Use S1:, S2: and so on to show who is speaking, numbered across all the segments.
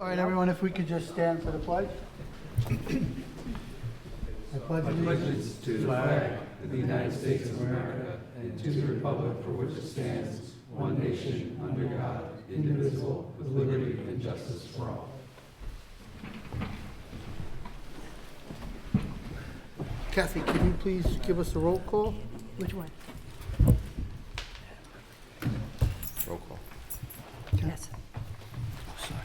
S1: All right, everyone, if we could just stand for the pledge. I pledge allegiance
S2: To the flag of the United States of America and to the republic for which it stands, one nation, under God, indivisible, with liberty and justice for all.
S1: Kathy, can you please give us a roll call?
S3: Which one?
S4: Roll call.
S3: Yes.
S1: Oh, sorry.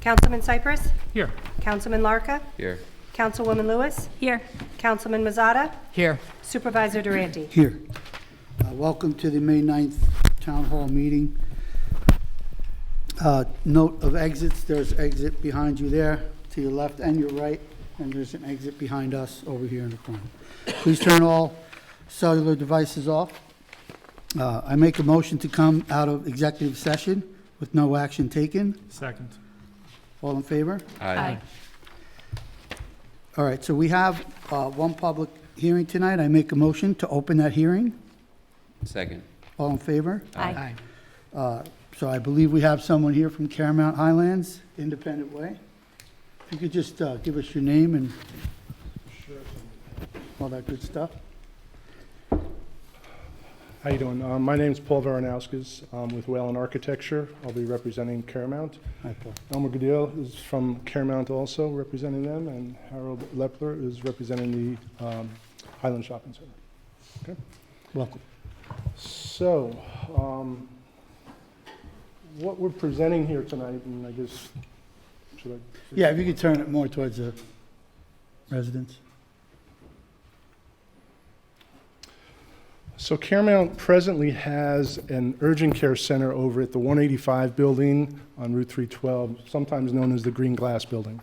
S3: Councilman Cypress?
S5: Here.
S3: Councilman Larka?
S4: Here.
S3: Councilwoman Lewis? Here. Councilman Mazzata?
S5: Here.
S3: Supervisor Durante?
S1: Here. Welcome to the May 9th Town Hall meeting. Note of exits, there's exit behind you there, to your left and your right, and there's an exit behind us over here in the corner. Please turn all cellular devices off. I make a motion to come out of executive session with no action taken.
S5: Second.
S1: All in favor?
S4: Aye.
S1: All right, so we have one public hearing tonight. I make a motion to open that hearing.
S4: Second.
S1: All in favor?
S3: Aye.
S1: So I believe we have someone here from Caramount Highlands, Independent Way. If you could just give us your name and all that good stuff.
S6: How you doing? My name's Paul Varanauskas. With Whalen Architecture. I'll be representing Caramount.
S1: Hi, Paul.
S6: Elmer Goodale is from Caramount also, representing them, and Harold Lepler is representing the Highland Shopping Center. Okay.
S1: Welcome.
S6: So, what we're presenting here tonight, and I guess, should I?
S1: Yeah, if you could turn it more towards the residents.
S6: So Caramount presently has an urgent care center over at the 185 building on Route 312, sometimes known as the Green Glass Building,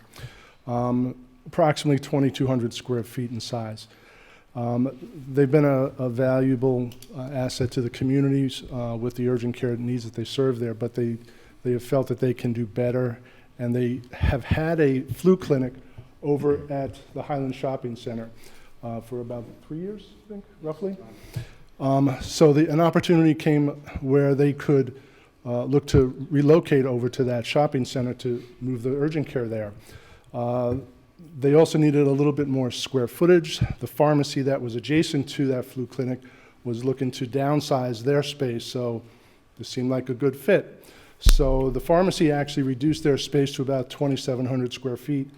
S6: approximately 2,200 square feet in size. They've been a valuable asset to the communities with the urgent care needs that they serve there, but they have felt that they can do better, and they have had a flu clinic over at the Highland Shopping Center for about 3 years, I think, roughly. So an opportunity came where they could look to relocate over to that shopping center to move the urgent care there. They also needed a little bit more square footage. The pharmacy that was adjacent to that flu clinic was looking to downsize their space, so this seemed like a good fit. So the pharmacy actually reduced their space to about 2,700 square feet,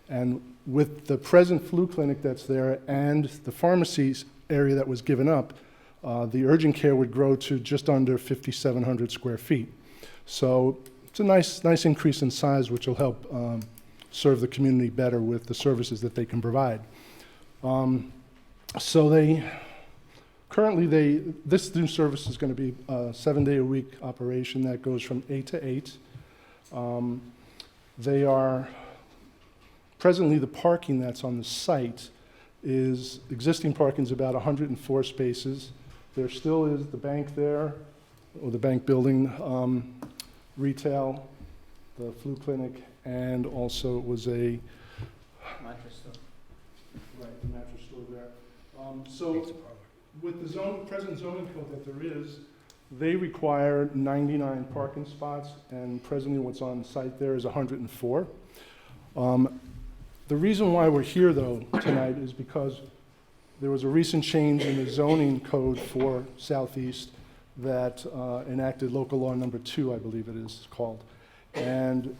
S6: and with the present flu clinic that's there and the pharmacy's area that was given up, the urgent care would grow to just under 5,700 square feet. So it's a nice increase in size, which will help serve the community better with the services that they can provide. So this new service is going to be a 7-day-a-week operation that goes from 8 to 8. Presently the parking that's on the site existing parking is about 104 spaces. There still is the bank there, or the bank building, retail, the flu clinic, and also it was a mattress store. Right, the mattress store there. So with the present zoning code that there is, they require 99 parking spots, and presently what's on site there is 104. The reason why we're here, though, tonight is because there was a recent change in the zoning code for Southeast that enacted local law number 2, I believe it is called. And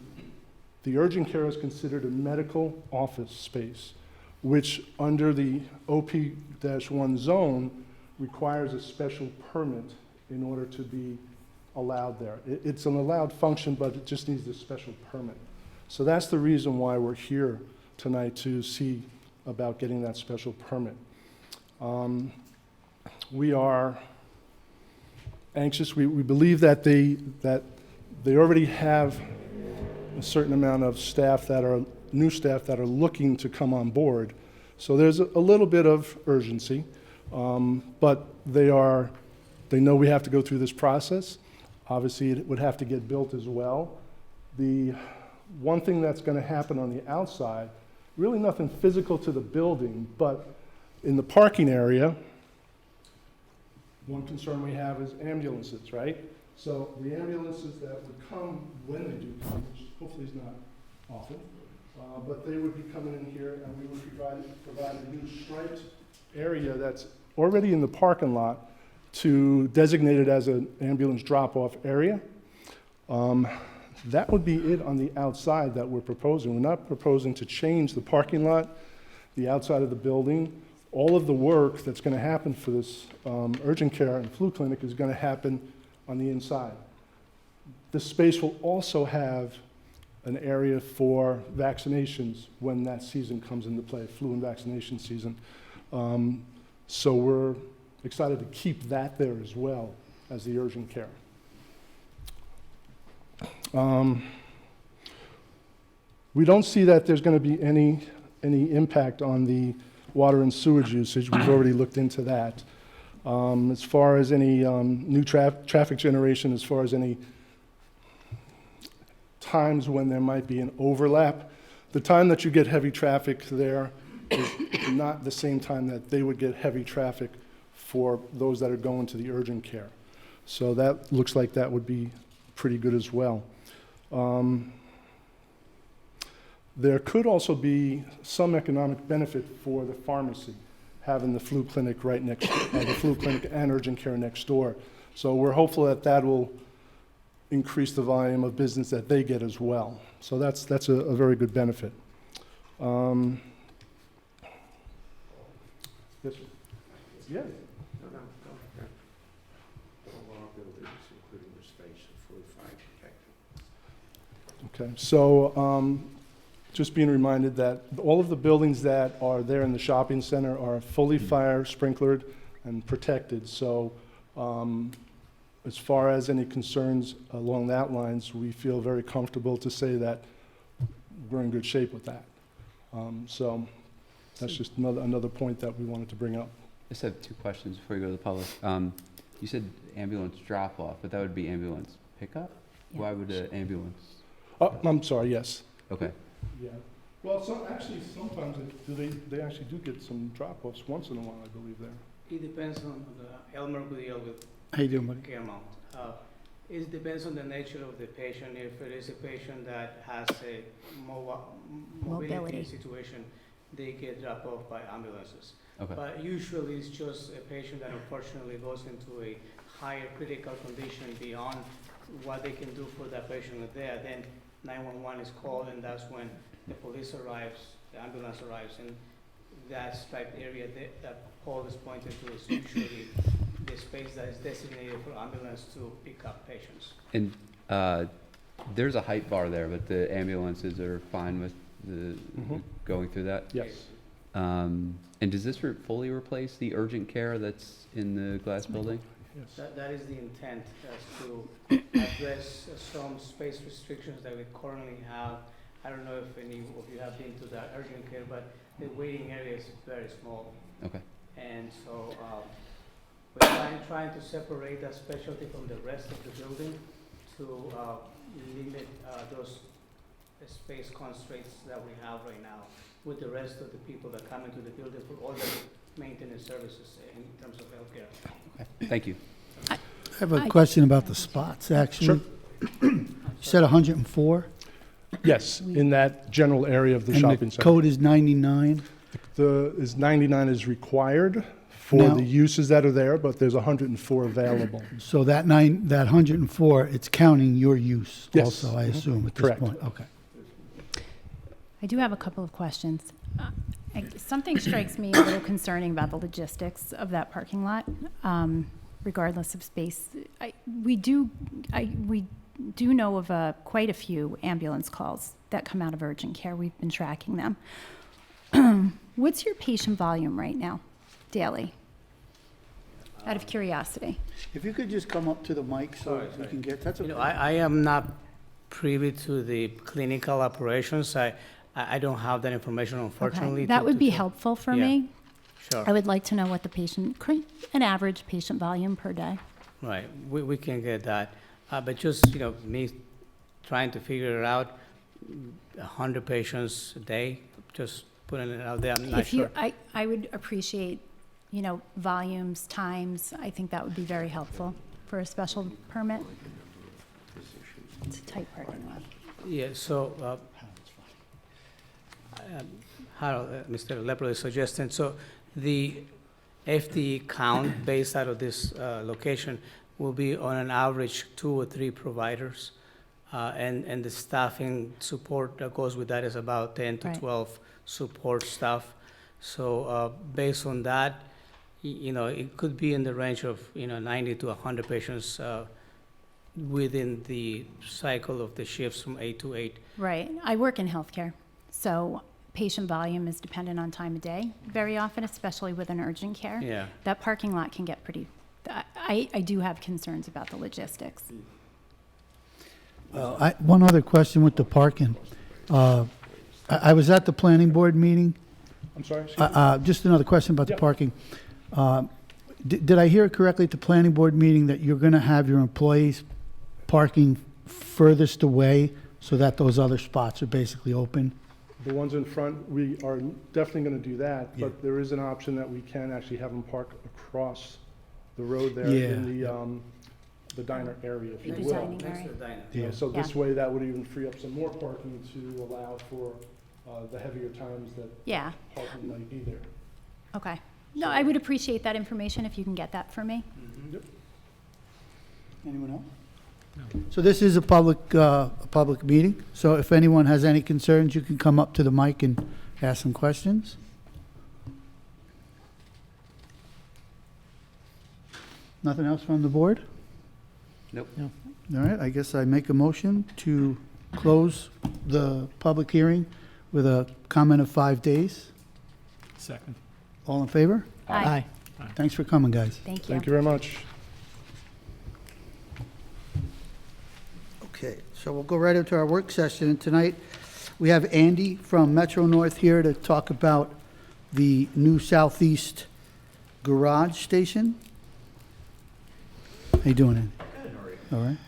S6: the urgent care is considered a medical office space, which under the OP-1 zone requires a special permit in order to be allowed there. It's an allowed function, but it just needs a special permit. So that's the reason why we're here tonight, to see about getting that special permit. We are anxious. We believe that they already have a certain amount of staff that are new staff that are looking to come on board. So there's a little bit of urgency, but they know we have to go through this process. Obviously, it would have to get built as well. The one thing that's going to happen on the outside, really nothing physical to the building, but in the parking area, one concern we have is ambulances, right? So the ambulances that would come, when they do come, which hopefully is not often, but they would be coming in here, and we would provide a new striped area that's already in the parking lot to designate it as an ambulance drop-off area. That would be it on the outside that we're proposing. We're not proposing to change the parking lot, the outside of the building. All of the work that's going to happen for this urgent care and flu clinic is going to happen on the inside. This space will also have an area for vaccinations when that season comes into play, flu and vaccination season. So we're excited to keep that there as well as the urgent care. We don't see that there's going to be any impact on the water and sewage usage. We've already looked into that. As far as any new traffic generation, as far as any times when there might be an overlap, the time that you get heavy traffic there is not the same time that they would get heavy traffic for those that are going to the urgent care. So that looks like that would be pretty good as well. There could also be some economic benefit for the pharmacy, having the flu clinic right next, the flu clinic and urgent care next door. So we're hopeful that that will increase the volume of business that they get as well. So that's a very good benefit. Yes, sir. Yeah.
S5: No. All our buildings, including the space, are fully fire protected.
S6: Okay, so just being reminded that all of the buildings that are there in the shopping center are fully fire sprinklered and protected. So as far as any concerns along that lines, we feel very comfortable to say that we're in good shape with that. So that's just another point that we wanted to bring up.
S4: I just have two questions before you go to the public. You said ambulance drop-off, but that would be ambulance pickup?
S7: Yeah.
S4: Why would an ambulance?
S6: Oh, I'm sorry, yes.
S4: Okay.
S6: Yeah. Well, sometimes they actually do get some drop-offs once in a while, I believe, there.
S8: It depends on the Elmer Goodyear with
S1: How you doing, buddy?
S8: Caremark. It depends on the nature of the patient. If it is a patient that has a mobility
S7: Mobility.
S8: situation, they get dropped off by ambulances.
S4: Okay.
S8: But usually it's just a patient that unfortunately goes into a higher critical condition beyond what they can do for that patient there. Then 911 is called, and that's when the police arrives, the ambulance arrives, and that striped area that Paul is pointing to is usually the space that is designated for ambulance to pick up patients.
S4: And there's a height bar there, but the ambulances are fine with the going through that?
S6: Yes.
S4: And does this fully replace the urgent care that's in the glass building?
S6: Yes.
S8: That is the intent, is to address some space restrictions that we currently have. I don't know if any of you have been to the urgent care, but the waiting area is very small.
S4: Okay.
S8: And so we're trying to separate that specialty from the rest of the building to limit those space constraints that we have right now with the rest of the people that come into the building for all the maintenance services in terms of healthcare.
S4: Okay. Thank you.
S1: I have a question about the spots, actually. You said 104?
S6: Yes, in that general area of the shopping
S1: And the
S6: center.
S1: code is 99?
S6: 99 is required for
S1: Now-
S6: the uses that are there, but there's 104 available.
S1: So that 104, it's counting your use
S6: Yes.
S1: also, I assume, at this
S6: Correct.
S1: point? Okay.
S7: I do have a couple of questions. Something strikes me a little concerning about the logistics of that parking lot, regardless of space. We do know of quite a few ambulance calls that come out of urgent care. We've been tracking them. What's your patient volume right now, daily? Out of curiosity.
S1: If you could just come up to the mic so
S8: Sorry,
S1: we
S8: sorry.
S1: can get, that's
S8: You
S1: okay.
S8: know, I am not privy to the clinical operations. I don't have that information, unfortunately.
S7: Okay, that would be helpful for
S8: Yeah.
S7: me.
S8: Sure.
S7: I would like to know what an average patient volume per day.
S8: Right, we can get that. But just, me trying to figure it out, 100 patients a day, just putting it out there, I'm not
S7: If you,
S8: sure.
S7: I would appreciate, volumes, times. I think that would be very helpful. for a special permit? It's a tight parking lot.
S8: Yeah, so, Harold, Mr. Lepre is suggesting, so the FTE count based out of this location will be on an average 2 or 3 providers. And the staffing support that goes with that is about 10 to
S7: Right.
S8: 12 support staff. So based on that, it could be in the range of, 90 to 100 patients within the cycle of the shifts from 8 to 8.
S7: Right. I work in healthcare, so patient volume is dependent on time of day very often, especially with an urgent care.
S8: Yeah.
S7: That parking lot can get pretty, I do have concerns about the logistics.
S1: One other question with the parking. I was at the planning board meeting.
S6: I'm sorry? Excuse me?
S1: Just another question about the
S6: Yeah.
S1: parking. Did I hear it correctly at the planning board meeting that you're going to have your employees parking furthest away so that those other spots are basically open?
S6: The ones in front, we are definitely going to do that,
S1: Yeah.
S6: but there is an option that we can actually have them park across the road there
S1: Yeah.
S6: in the diner area, if you
S7: The
S6: will.
S7: dining
S8: Next to
S7: area.
S8: the diner.
S6: Yeah, so this
S7: Yeah.
S6: way, that would even free up some more parking to allow for the heavier times that
S7: Yeah,
S6: parking might be there.
S7: okay. No, I would appreciate that information if you can get that for me.
S1: Anyone else? So this is a public meeting, so if anyone has any concerns, you can come up to the mic and ask some questions. Nothing else from the board?
S4: Nope.
S1: All right, I guess I make a motion to close the public hearing with a comment of 5 days.
S2: Second.
S1: All in favor?
S7: Aye.
S1: Thanks for coming, guys.
S7: Thank you.
S6: Thank you very much.
S1: Okay, so we'll go right into our work session. And tonight, we have Andy from Metro North here to talk about the new Southeast Garage Station. How you doing, Andy?
S9: Good, how are you?
S1: All right.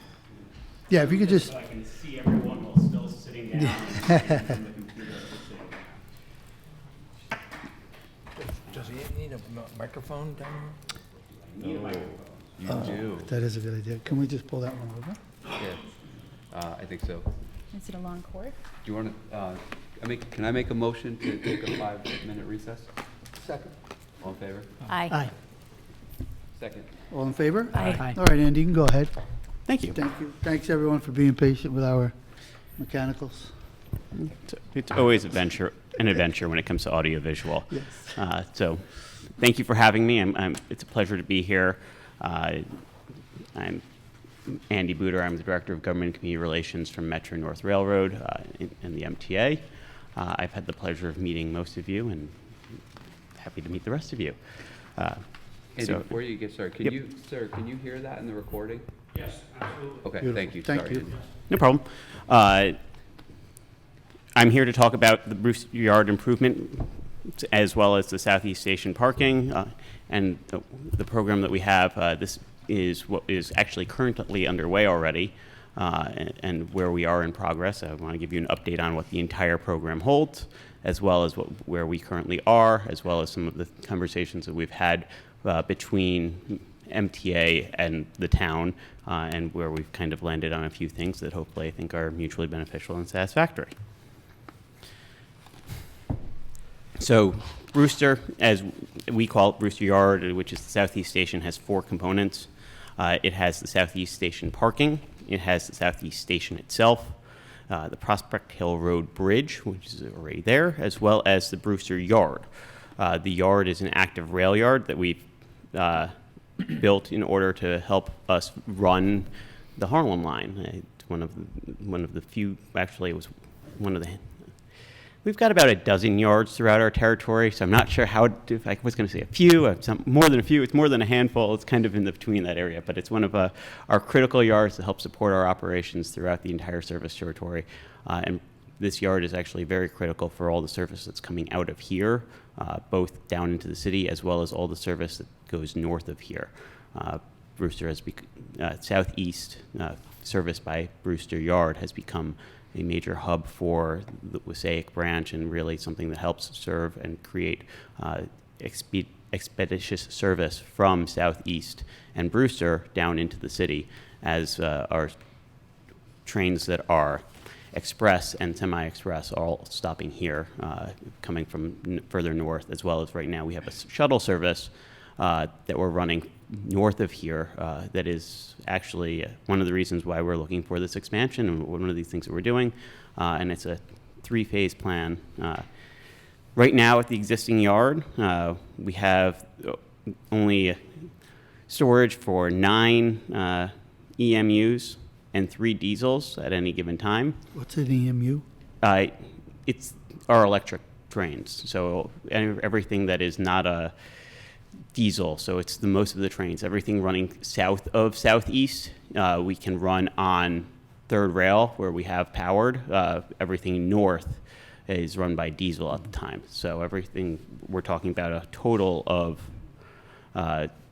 S1: Yeah, if you could just,
S9: So I can see everyone while still sitting down. from the computer sitting down.
S10: Does he need a microphone down here?
S9: Need a microphone.
S4: You do.
S1: that is a good idea. Can we just pull that one over?
S4: Yeah. I think so.
S7: Is it a long cord?
S4: Do you want to, can I make a motion to take a 5-minute recess?
S1: Second.
S4: All in favor?
S7: Aye.
S4: Second.
S1: All in favor?
S7: Aye.
S1: All right, Andy, you can go ahead.
S9: Thank you.
S1: Thank you. Thanks, everyone, for being patient with our mechanicals.
S9: It's always an adventure when it comes to audiovisual.
S1: Yes.
S9: So thank you for having me. It's a pleasure to be here. I'm Andy Booter. I'm the Director of Government and Community Relations from Metro North Railroad in the MTA. I've had the pleasure of meeting most of you and happy to meet the rest of you.
S4: Andy,
S9: So-
S4: before you get started, can you hear that in the recording?
S9: Yes, absolutely.
S4: Okay,
S1: Beautiful.
S4: thank you.
S1: Thank
S4: Sorry,
S1: you.
S4: Andy.
S9: No problem. I'm here to talk about the Bruce Yard improvement as well as the Southeast Station parking and the program that we have. This is what is actually currently underway already and where we are in progress. I want to give you an update on what the entire program holds, as well as where we currently are, as well as some of the conversations that we've had between MTA and the town, and where we've kind of landed on a few things that hopefully I think are mutually beneficial and satisfactory. So Brewster, as we call it, Brewster Yard, which is the Southeast Station, has 4 components. It has the Southeast Station parking, it has the Southeast Station itself, the Prospect Hill Road Bridge, which is already there, as well as the Brewster Yard. The yard is an active rail yard that we've built in order to help us run the Harlem line. It's one of the few, actually it was one of the, we've got about a dozen yards throughout our territory, so I'm not sure how, if I was going to say a few, more than a few, it's more than a handful, it's kind of in between that area, but it's one of our critical yards to help support our operations throughout the entire service territory. And this yard is actually very critical for all the service that's coming out of here, both down into the city as well as all the service that goes north of here. Brewster has southeast service by Brewster Yard has become a major hub for the Wassaic branch and really something that helps serve and create expeditious service from Southeast and Brewster down into the city, as our trains that are express and semi-express are all stopping here, coming from further north, as well as right now we have a shuttle service that we're running north of here that is actually one of the reasons why we're looking for this expansion and one of these things that we're doing. And it's a 3-phase plan. Right now at the existing yard, we have only storage for 9 EMUs and 3 diesels at any given time.
S1: What's an EMU?
S9: It's our electric trains, so everything that is not a diesel, so it's the most of the trains, everything running south of Southeast, we can run on third rail where we have powered. Everything north is run by diesel at the time. So everything, we're talking about a total of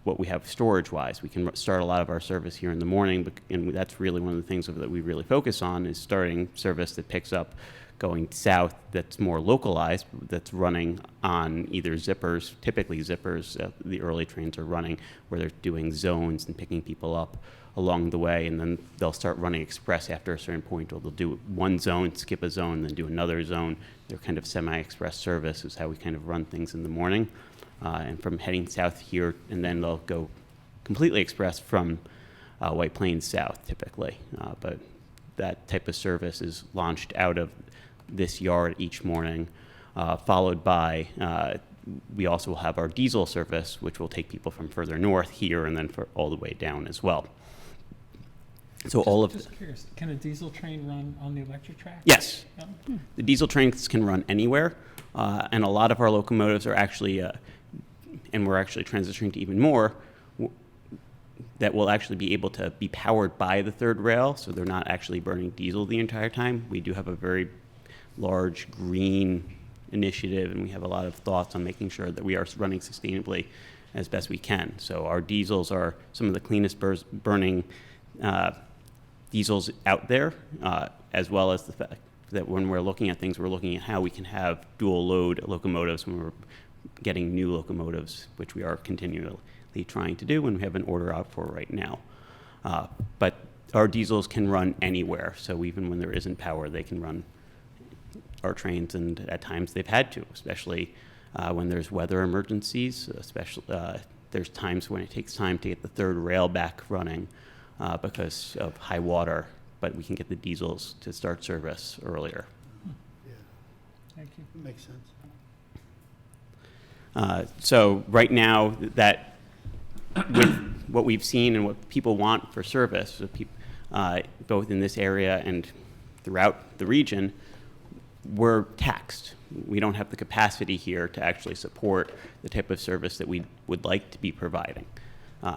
S9: what we have storage-wise. We can start a lot of our service here in the morning, and that's really one of the things that we really focus on is starting service that picks up going south that's more localized, that's running on either zippers, typically zippers, the early trains are running where they're doing zones and picking people up along the way, and then they'll start running express after a certain point, or they'll do one zone, skip a zone, then do another zone. They're kind of semi-express service is how we kind of run things in the morning. And from heading south here, and then they'll go completely express from White Plains south, typically. But that type of service is launched out of this yard each morning, followed by, we also will have our diesel service, which will take people from further north here and then all the way down as well. So
S2: Just curious, can a diesel train run on the electric track?
S9: Yes.
S2: No?
S9: The diesel trains can run anywhere, and a lot of our locomotives are actually, and we're actually transitioning to even more, that will actually be able to be powered by the third rail, so they're not actually burning diesel the entire time. We do have a very large green initiative, and we have a lot of thoughts on making sure that we are running sustainably as best we can. So our diesels are some of the cleanest burning diesels out there, as well as the fact that when we're looking at things, we're looking at how we can have dual load locomotives when we're getting new locomotives, which we are continually trying to do, and we have an order out for right now. But our diesels can run anywhere, so even when there isn't power, they can run our trains, and at times they've had to, especially when there's weather emergencies, especially there's times when it takes time to get the third rail back running because of high water, but we can get the diesels to start service earlier.
S2: Thank you.
S1: Makes sense.
S9: So right now, that with what we've seen and what people want for service, so both in this area and throughout the region, we're taxed. We don't have the capacity here to actually support the type of service that we would like to be providing.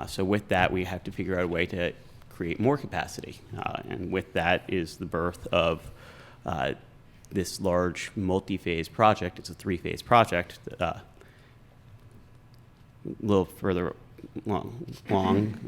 S9: So with that, we have to figure out a way to create more capacity. And with that is the birth of this large multi-phase project. It's a 3-phase project. A little further along, I'm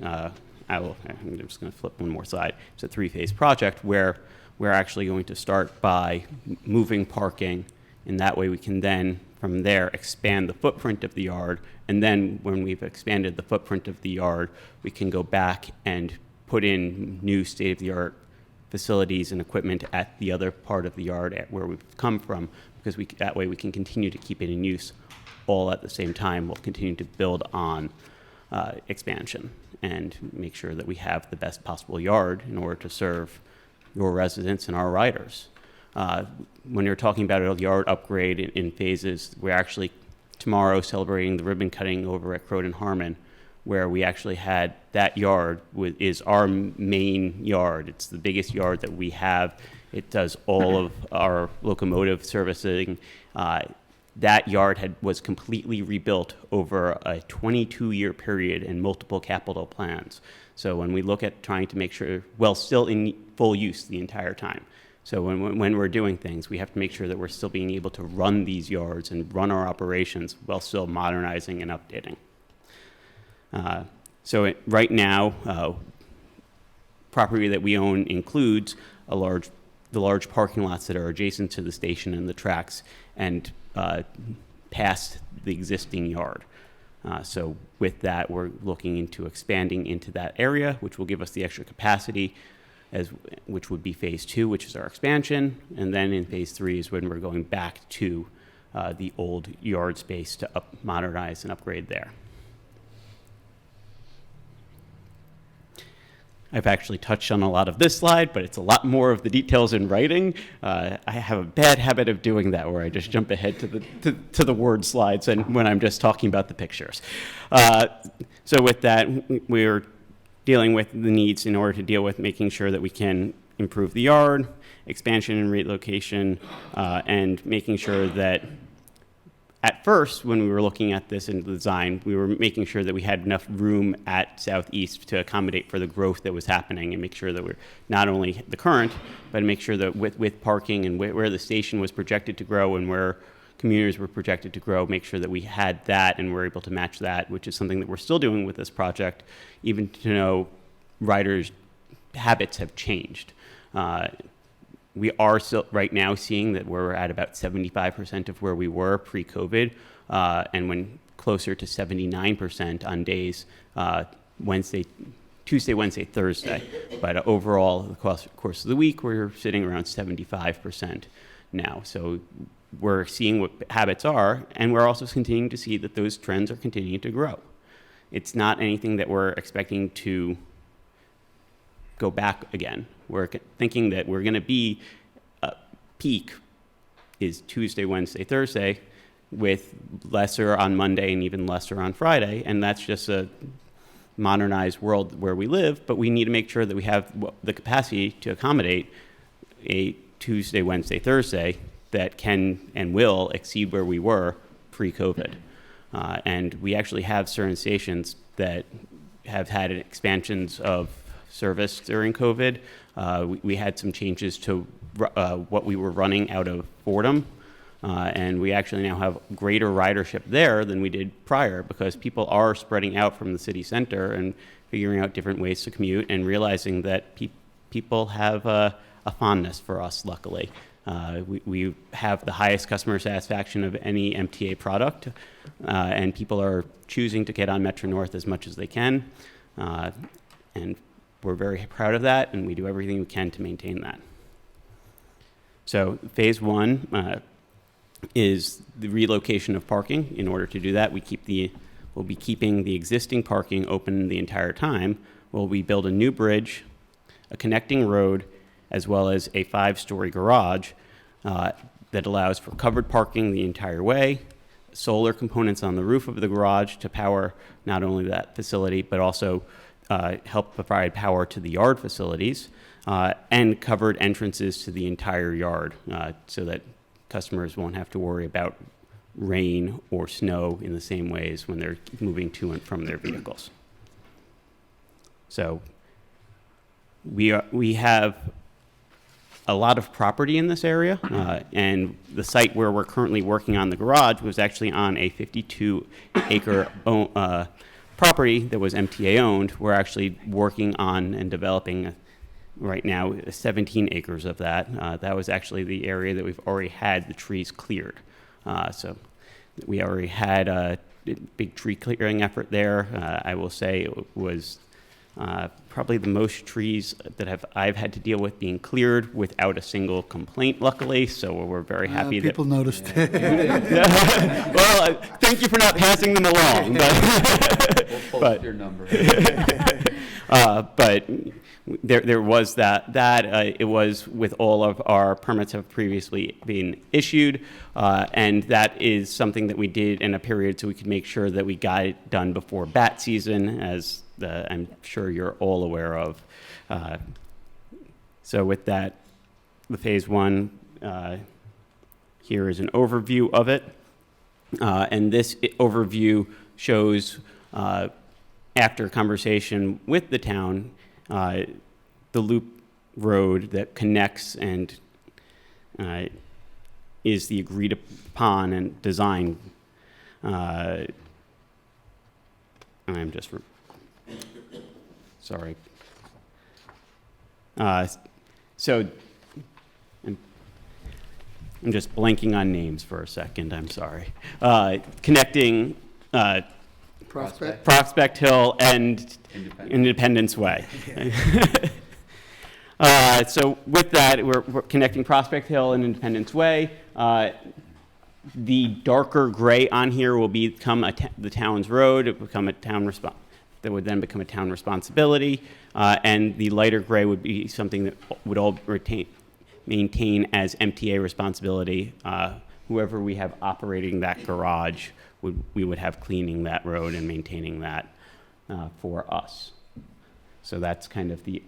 S9: just going to flip one more slide. It's a 3-phase project where we're actually going to start by moving parking, and that way we can then, from there, expand the footprint of the yard, and then when we've expanded the footprint of the yard, we can go back and put in new state-of-the-art facilities and equipment at the other part of the yard at where we've come from, because that way we can continue to keep it in use all at the same time. We'll continue to build on expansion and make sure that we have the best possible yard in order to serve your residents and our riders. When you're talking about a yard upgrade in phases, we're actually tomorrow celebrating the ribbon cutting over at Croton Harmon, where we actually had that yard is our main yard. It's the biggest yard that we have. It does all of our locomotive servicing. That yard was completely rebuilt over a 22-year period and multiple capital plans. So when we look at trying to make sure, well, still in full use the entire time. So when we're doing things, we have to make sure that we're still being able to run these yards and run our operations while still modernizing and updating. Right now, property that we own includes the large parking lots that are adjacent to the station and the tracks and past the existing yard. So with that, we're looking into expanding into that area, which will give us the extra capacity, which would be phase 2, which is our expansion. And then in phase 3 is when we're going back to the old yard space to modernize and upgrade there. I've actually touched on a lot of this slide, but it's a lot more of the details in writing. I have a bad habit of doing that, where I just jump ahead to the word slides and when I'm just talking about the pictures. So with that, we're dealing with the needs in order to deal with making sure that we can improve the yard, expansion and relocation, and making sure that at first, when we were looking at this in the design, we were making sure that we had enough room at Southeast to accommodate for the growth that was happening and make sure that we're not only the current, but make sure that with parking and where the station was projected to grow and where communities were projected to grow, make sure that we had that and were able to match that, which is something that we're still doing with this project, even to know riders' habits have changed. We are still right now seeing that we're at about 75% of where we were pre-COVID, and when closer to 79% on days Tuesday, Wednesday, Thursday. But overall, the course of the week, we're sitting around 75% now. So we're seeing what habits are, and we're also continuing to see that those trends are continuing to grow. It's not anything that we're expecting to go back again. We're thinking that we're going to be peak is Tuesday, Wednesday, Thursday, with lesser on Monday and even lesser on Friday, and that's just a modernized world where we live, but we need to make sure that we have the capacity to accommodate a Tuesday, Wednesday, Thursday that can and will exceed where we were pre-COVID. And we actually have certain stations that have had expansions of service during COVID. We had some changes to what we were running out of Fordham, and we actually now have greater ridership there than we did prior, because people are spreading out from the city center and figuring out different ways to commute and realizing that people have a fondness for us, luckily. We have the highest customer satisfaction of any MTA product, and people are choosing to get on Metro North as much as they can. And we're very proud of that, and we do everything we can to maintain that. So phase 1 is the relocation of parking. In order to do that, we'll be keeping the existing parking open the entire time. We build a new bridge, a connecting road, as well as a 5-story garage that allows for covered parking the entire way, solar components on the roof of the garage to power not only that facility, but also help provide power to the yard facilities, and covered entrances to the entire yard, so that customers won't have to worry about rain or snow in the same ways when they're moving to and from their vehicles. So we have a lot of property in this area, and the site where we're currently working on the garage was actually on a 52-acre property that was MTA owned. We're actually working on and developing right now 17 acres of that. That was actually the area that we've already had the trees cleared. So we already had a big tree clearing effort there. I will say it was probably the most trees that I've had to deal with being cleared without a single complaint, luckily. So we're very happy that
S1: people noticed.
S9: Well, thank you for not passing them along.
S4: We'll post your number.
S9: But there was that it was with all of our permits have previously been issued, and that is something that we did in a period so we could make sure that we got it done before bat season, as I'm sure you're all aware of. So with that, the phase 1, here is an overview of it. And this overview shows, after conversation with the town, the loop road that connects and is the agreed upon and design. I'm just sorry. So I'm just blanking on names for a second. I'm sorry. Connecting
S1: Prospect?
S9: Prospect Hill and Independence Way. So with that, we're connecting Prospect Hill and Independence Way. The darker gray on here will become the town's road. It will become a town that would then become a town responsibility, and the lighter gray would be something that would all maintain as MTA responsibility. Whoever we have operating that garage, we would have cleaning that road and maintaining that for us. So that's kind of the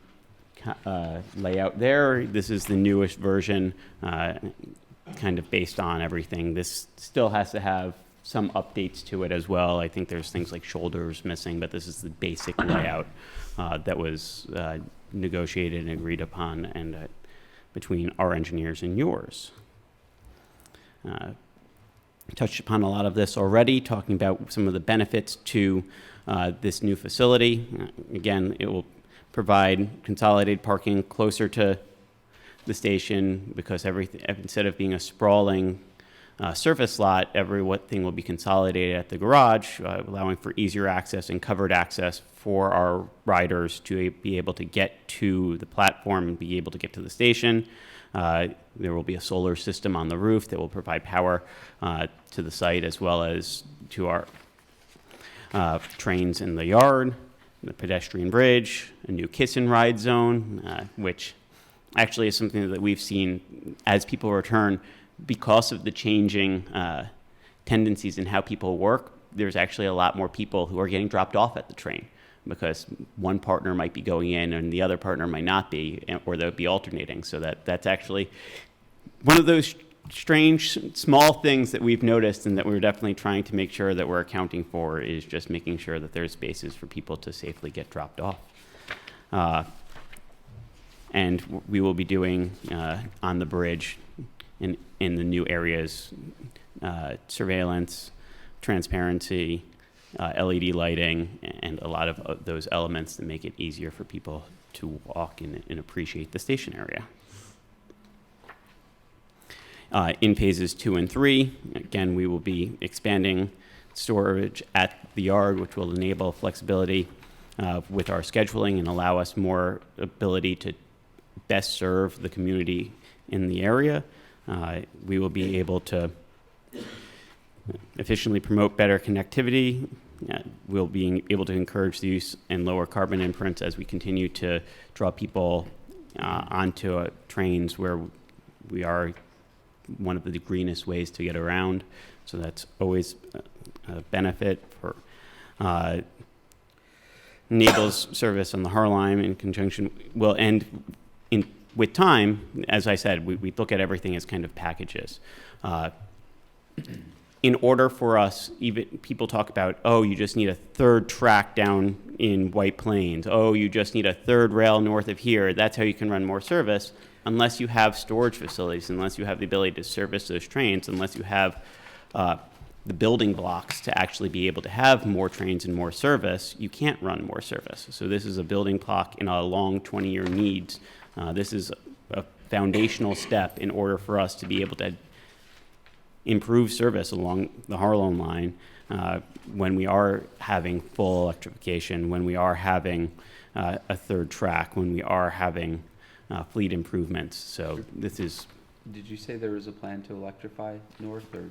S9: layout there. This is the newest version, kind of based on everything. This still has to have some updates to it as well. I think there's things like shoulders missing, but this is the basic layout that was negotiated and agreed upon and between our engineers and yours. Touched upon a lot of this already, talking about some of the benefits to this new facility. Again, it will provide consolidated parking closer to the station because everything, instead of being a sprawling surface lot, everything will be consolidated at the garage, allowing for easier access and covered access for our riders to be able to get to the platform and be able to get to the station. There will be a solar system on the roof that will provide power to the site as well as to our trains in the yard, the pedestrian bridge, a new kiss and ride zone, which actually is something that we've seen as people return because of the changing tendencies in how people work. There's actually a lot more people who are getting dropped off at the train because one partner might be going in and the other partner might not be, or they'll be alternating. So that's actually one of those strange small things that we've noticed and that we're definitely trying to make sure that we're accounting for is just making sure that there's spaces for people to safely get dropped off. And we will be doing on the bridge in the new areas, surveillance, transparency, LED lighting, and a lot of those elements that make it easier for people to walk and appreciate the station area. In phases 2 and 3, again, we will be expanding storage at the yard, which will enable flexibility with our scheduling and allow us more ability to best serve the community in the area. We will be able to efficiently promote better connectivity. We'll be able to encourage the use and lower carbon imprints as we continue to draw people onto trains where we are one of the greenest ways to get around. So that's always a benefit for enables service on the Harlem in conjunction will end with time. As I said, we look at everything as kind of packages. In order for us, even people talk about, oh, you just need a third track down in White Plains. Oh, you just need a third rail north of here. That's how you can run more service. Unless you have storage facilities, unless you have the ability to service those trains, unless you have the building blocks to actually be able to have more trains and more service, you can't run more service. So this is a building block in a long 20-year needs. This is a foundational step in order for us to be able to improve service along the Harlem line when we are having full electrification, when we are having a third track, when we are having fleet improvements. So this is...
S4: Did you say there was a plan to electrify north, or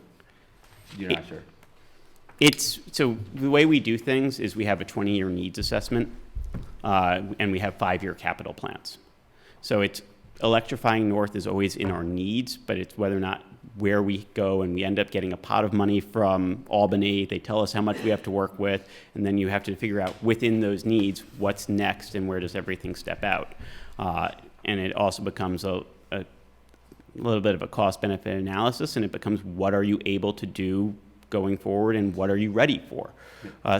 S4: you're not sure?
S9: So the way we do things is we have a 20-year needs assessment, and we have 5-year capital plans. So it's electrifying north is always in our needs, but it's whether or not where we go, and we end up getting a pot of money from Albany. They tell us how much we have to work with, and then you have to figure out within those needs what's next and where does everything step out. And it also becomes a little bit of a cost-benefit analysis, and it becomes what are you able to do going forward and what are you ready for?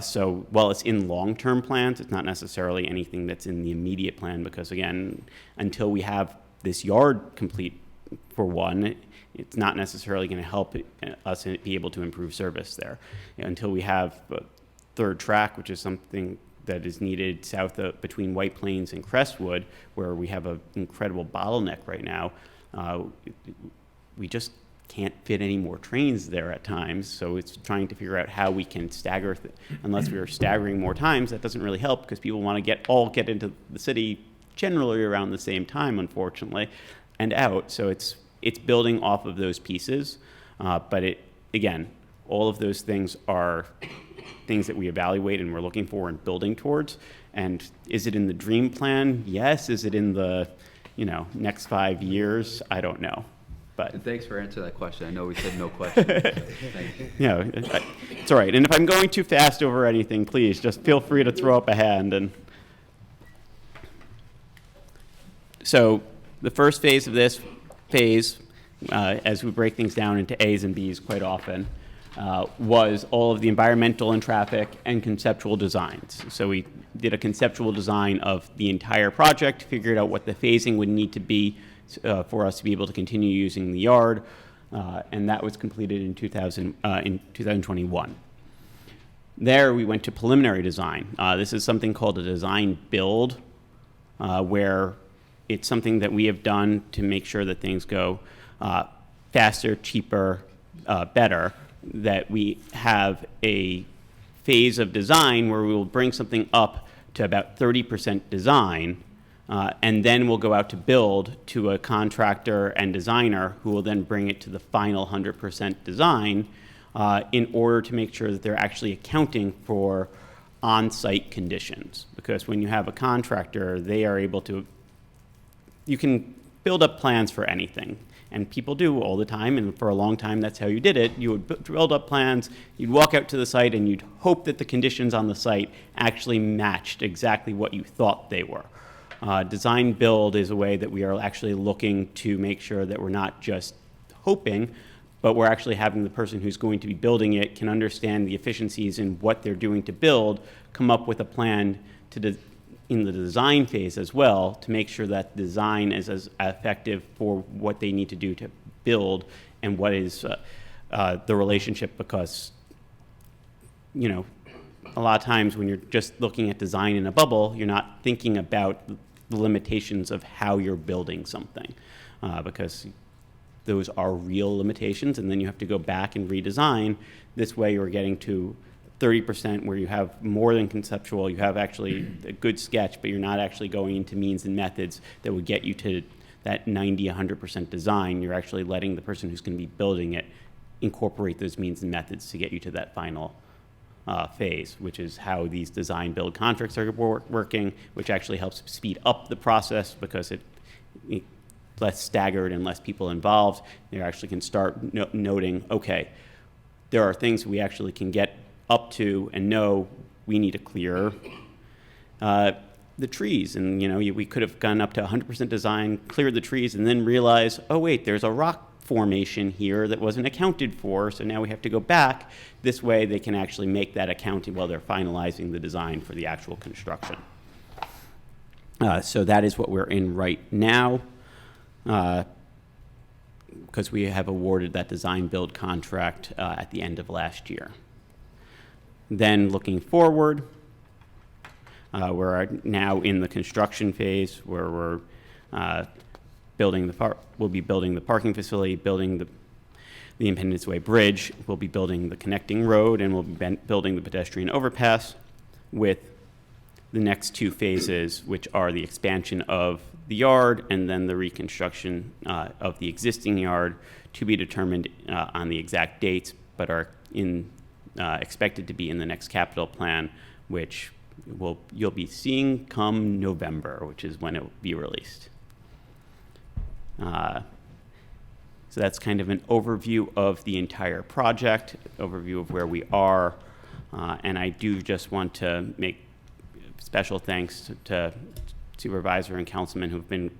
S9: So while it's in long-term plans, it's not necessarily anything that's in the immediate plan because, again, until we have this yard complete, for one, it's not necessarily going to help us be able to improve service there. Until we have a third track, which is something that is needed south of between White Plains and Crestwood, where we have an incredible bottleneck right now, we just can't fit any more trains there at times, so it's trying to figure out how we can stagger, unless we are staggering more times, that doesn't really help, because people want to get into the city generally around the same time, unfortunately, and out, so it's building off of those pieces, but again, all of those things are things that we evaluate and we're looking for and building towards, and is it in the dream plan? Yes. Is it in the, next 5 years? I don't know. But
S4: And thanks for answering that question. I know we said no questions. So thank you.
S9: It's all right. And if I'm going too fast over anything, please just feel free to throw up a hand. And so the first phase of this phase, as we break things down into A's and B's quite often, was all of the environmental and traffic and conceptual designs. So we did a conceptual design of the entire project, figured out what the phasing would need to be for us to be able to continue using the yard, and that was completed in 2021. There we went to preliminary design. This is something called a design build, where it's something that we have done to make sure that things go faster, cheaper, better, that we have a phase of design where we will bring something up to about 30% design, and then we'll go out to build to a contractor and designer who will then bring it to the final 100% design in order to make sure that they're actually accounting for on-site conditions. Because when you have a contractor, they are able to, you can build up plans for anything. And people do all the time, and for a long time, that's how you did it. You would build up plans, you'd walk out to the site, and you'd hope that the conditions on the site actually matched exactly what you thought they were. Design build is a way that we are actually looking to make sure that we're not just hoping, but we're actually having the person who's going to be building it can understand the efficiencies in what they're doing to build, come up with a plan in the design phase as well to make sure that design is as effective for what they need to do to build and what is the relationship, because a lot of times when you're just looking at design in a bubble, you're not thinking about the limitations of how you're building something, because those are real limitations, and then you have to go back and redesign. This way you're getting to 30% where you have more than conceptual, you have actually a good sketch, but you're not actually going into means and methods that would get you to that 100% design. You're actually letting the person who's going to be building it incorporate those means and methods to get you to that final phase, which is how these design build contracts are working, which actually helps speed up the process because it's less staggered and less people involved. They actually can start noting, okay, there are things we actually can get up to and know we need to clear the trees. And we could have gone up to 100% design, cleared the trees, and then realize, oh wait, there's a rock formation here that wasn't accounted for, so now we have to go back. This way they can actually make that accounting while they're finalizing the design for the actual construction. So that is what we're in right now, because we have awarded that design build contract at the end of last year. Then looking forward, we're now in the construction phase where we're we'll be building the parking facility, building the Independence Way Bridge, we'll be building the connecting road, and we'll be building the pedestrian overpass, with the next two phases, which are the expansion of the yard and then the reconstruction of the existing yard, to be determined on the exact dates, but are expected to be in the next capital plan, which you'll be seeing come November, which is when it will be released. So that's kind of an overview of the entire project, overview of where we are, and I do just want to make special thanks to Supervisor and Councilman who've been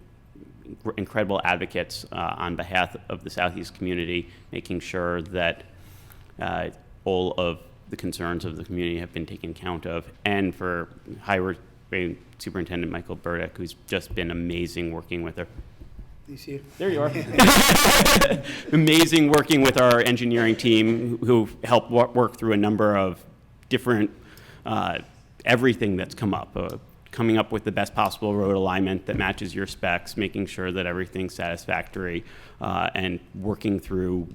S9: incredible advocates on behalf of the Southeast community, making sure that all of the concerns of the community have been taken account of, and for Highway Superintendent Michael Burdick, who's just been amazing working with her.
S1: He's here.
S9: There you are. Amazing working with our engineering team who helped work through a number of different, everything that's come up, coming up with the best possible road alignment that matches your specs, making sure that everything's satisfactory, and working through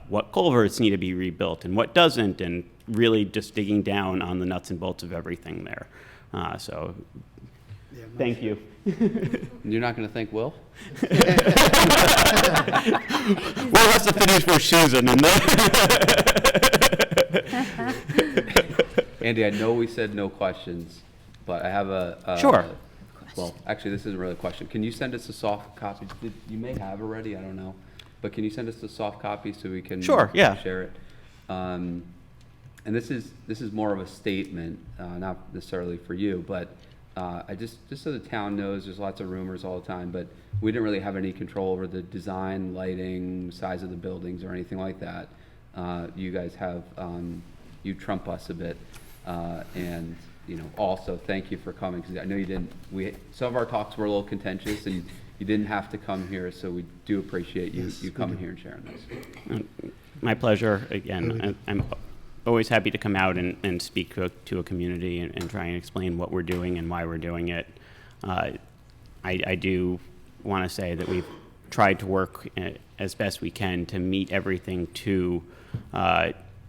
S9: what culverts need to be rebuilt and what doesn't, and really just digging down on the nuts and bolts of everything there. So, thank you.
S4: You're not going to thank Will?
S9: Will has to finish with Susan, and then
S4: Andy, I know we said no questions, but I have a...
S9: Sure.
S4: Well, actually, this isn't really a question. Can you send us a soft copy? You may have already, I don't know. But can you send us a soft copy so we can
S9: Sure, yeah.
S4: share it? And this is more of a statement, not necessarily for you, but I just so the town knows, there's lots of rumors all the time, but we didn't really have any control over the design, lighting, size of the buildings, or anything like that. You guys have, you trump us a bit, and also thank you for coming, because I know you didn't. Some of our talks were a little contentious, and you didn't have to come here, so we do appreciate you coming here and sharing this.
S9: my pleasure. Again, I'm always happy to come out and speak to a community and try and explain what we're doing and why we're doing it. I do want to say that we've tried to work as best we can to meet everything to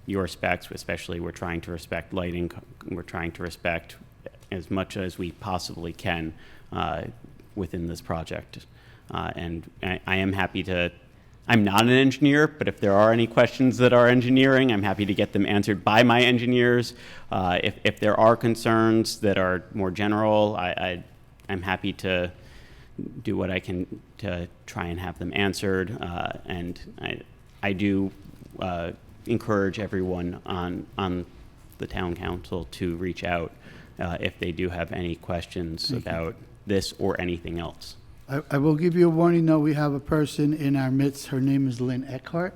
S9: your specs, especially we're trying to respect lighting. We're trying to respect as much as we possibly can within this project. And I am happy to, I'm not an engineer, but if there are any questions that are engineering, I'm happy to get them answered by my engineers. If there are concerns that are more general, I'm happy to do what I can to try and have them answered. And I do encourage everyone on the town council to reach out if they do have any questions about this or anything else.
S1: I will give you a warning, though. We have a person in our midst. Her name is Lynn Eckhart.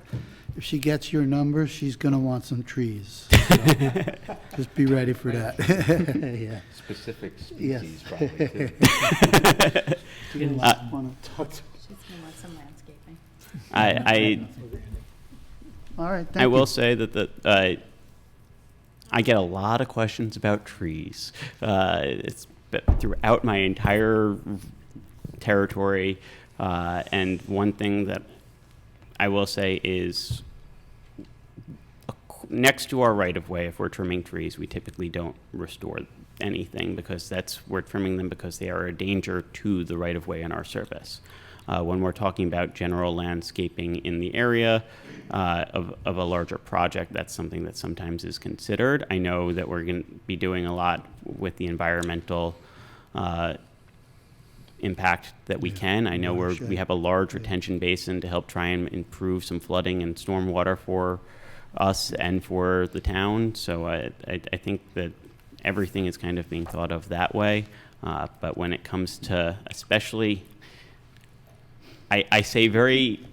S1: If she gets your number, she's going to want some trees. So just be ready for that. Yeah.
S4: Specific
S1: Yes.
S4: species, probably, too.
S1: She's going to want to talk to.
S7: She's going to want some landscaping.
S1: All right, thank
S9: I
S1: you.
S9: will say that I get a lot of questions about trees. It's throughout my entire territory, and one thing that I will say is next to our right-of-way, if we're trimming trees, we typically don't restore anything because we're trimming them because they are a danger to the right-of-way in our service. When we're talking about general landscaping in the area of a larger project, that's something that sometimes is considered. I know that we're going to be doing a lot with the environmental impact that we can. I know we have a large retention basin to help try and improve some flooding and stormwater for us and for the town. So I think that everything is kind of being thought of that way. But when it comes to, especially, I say very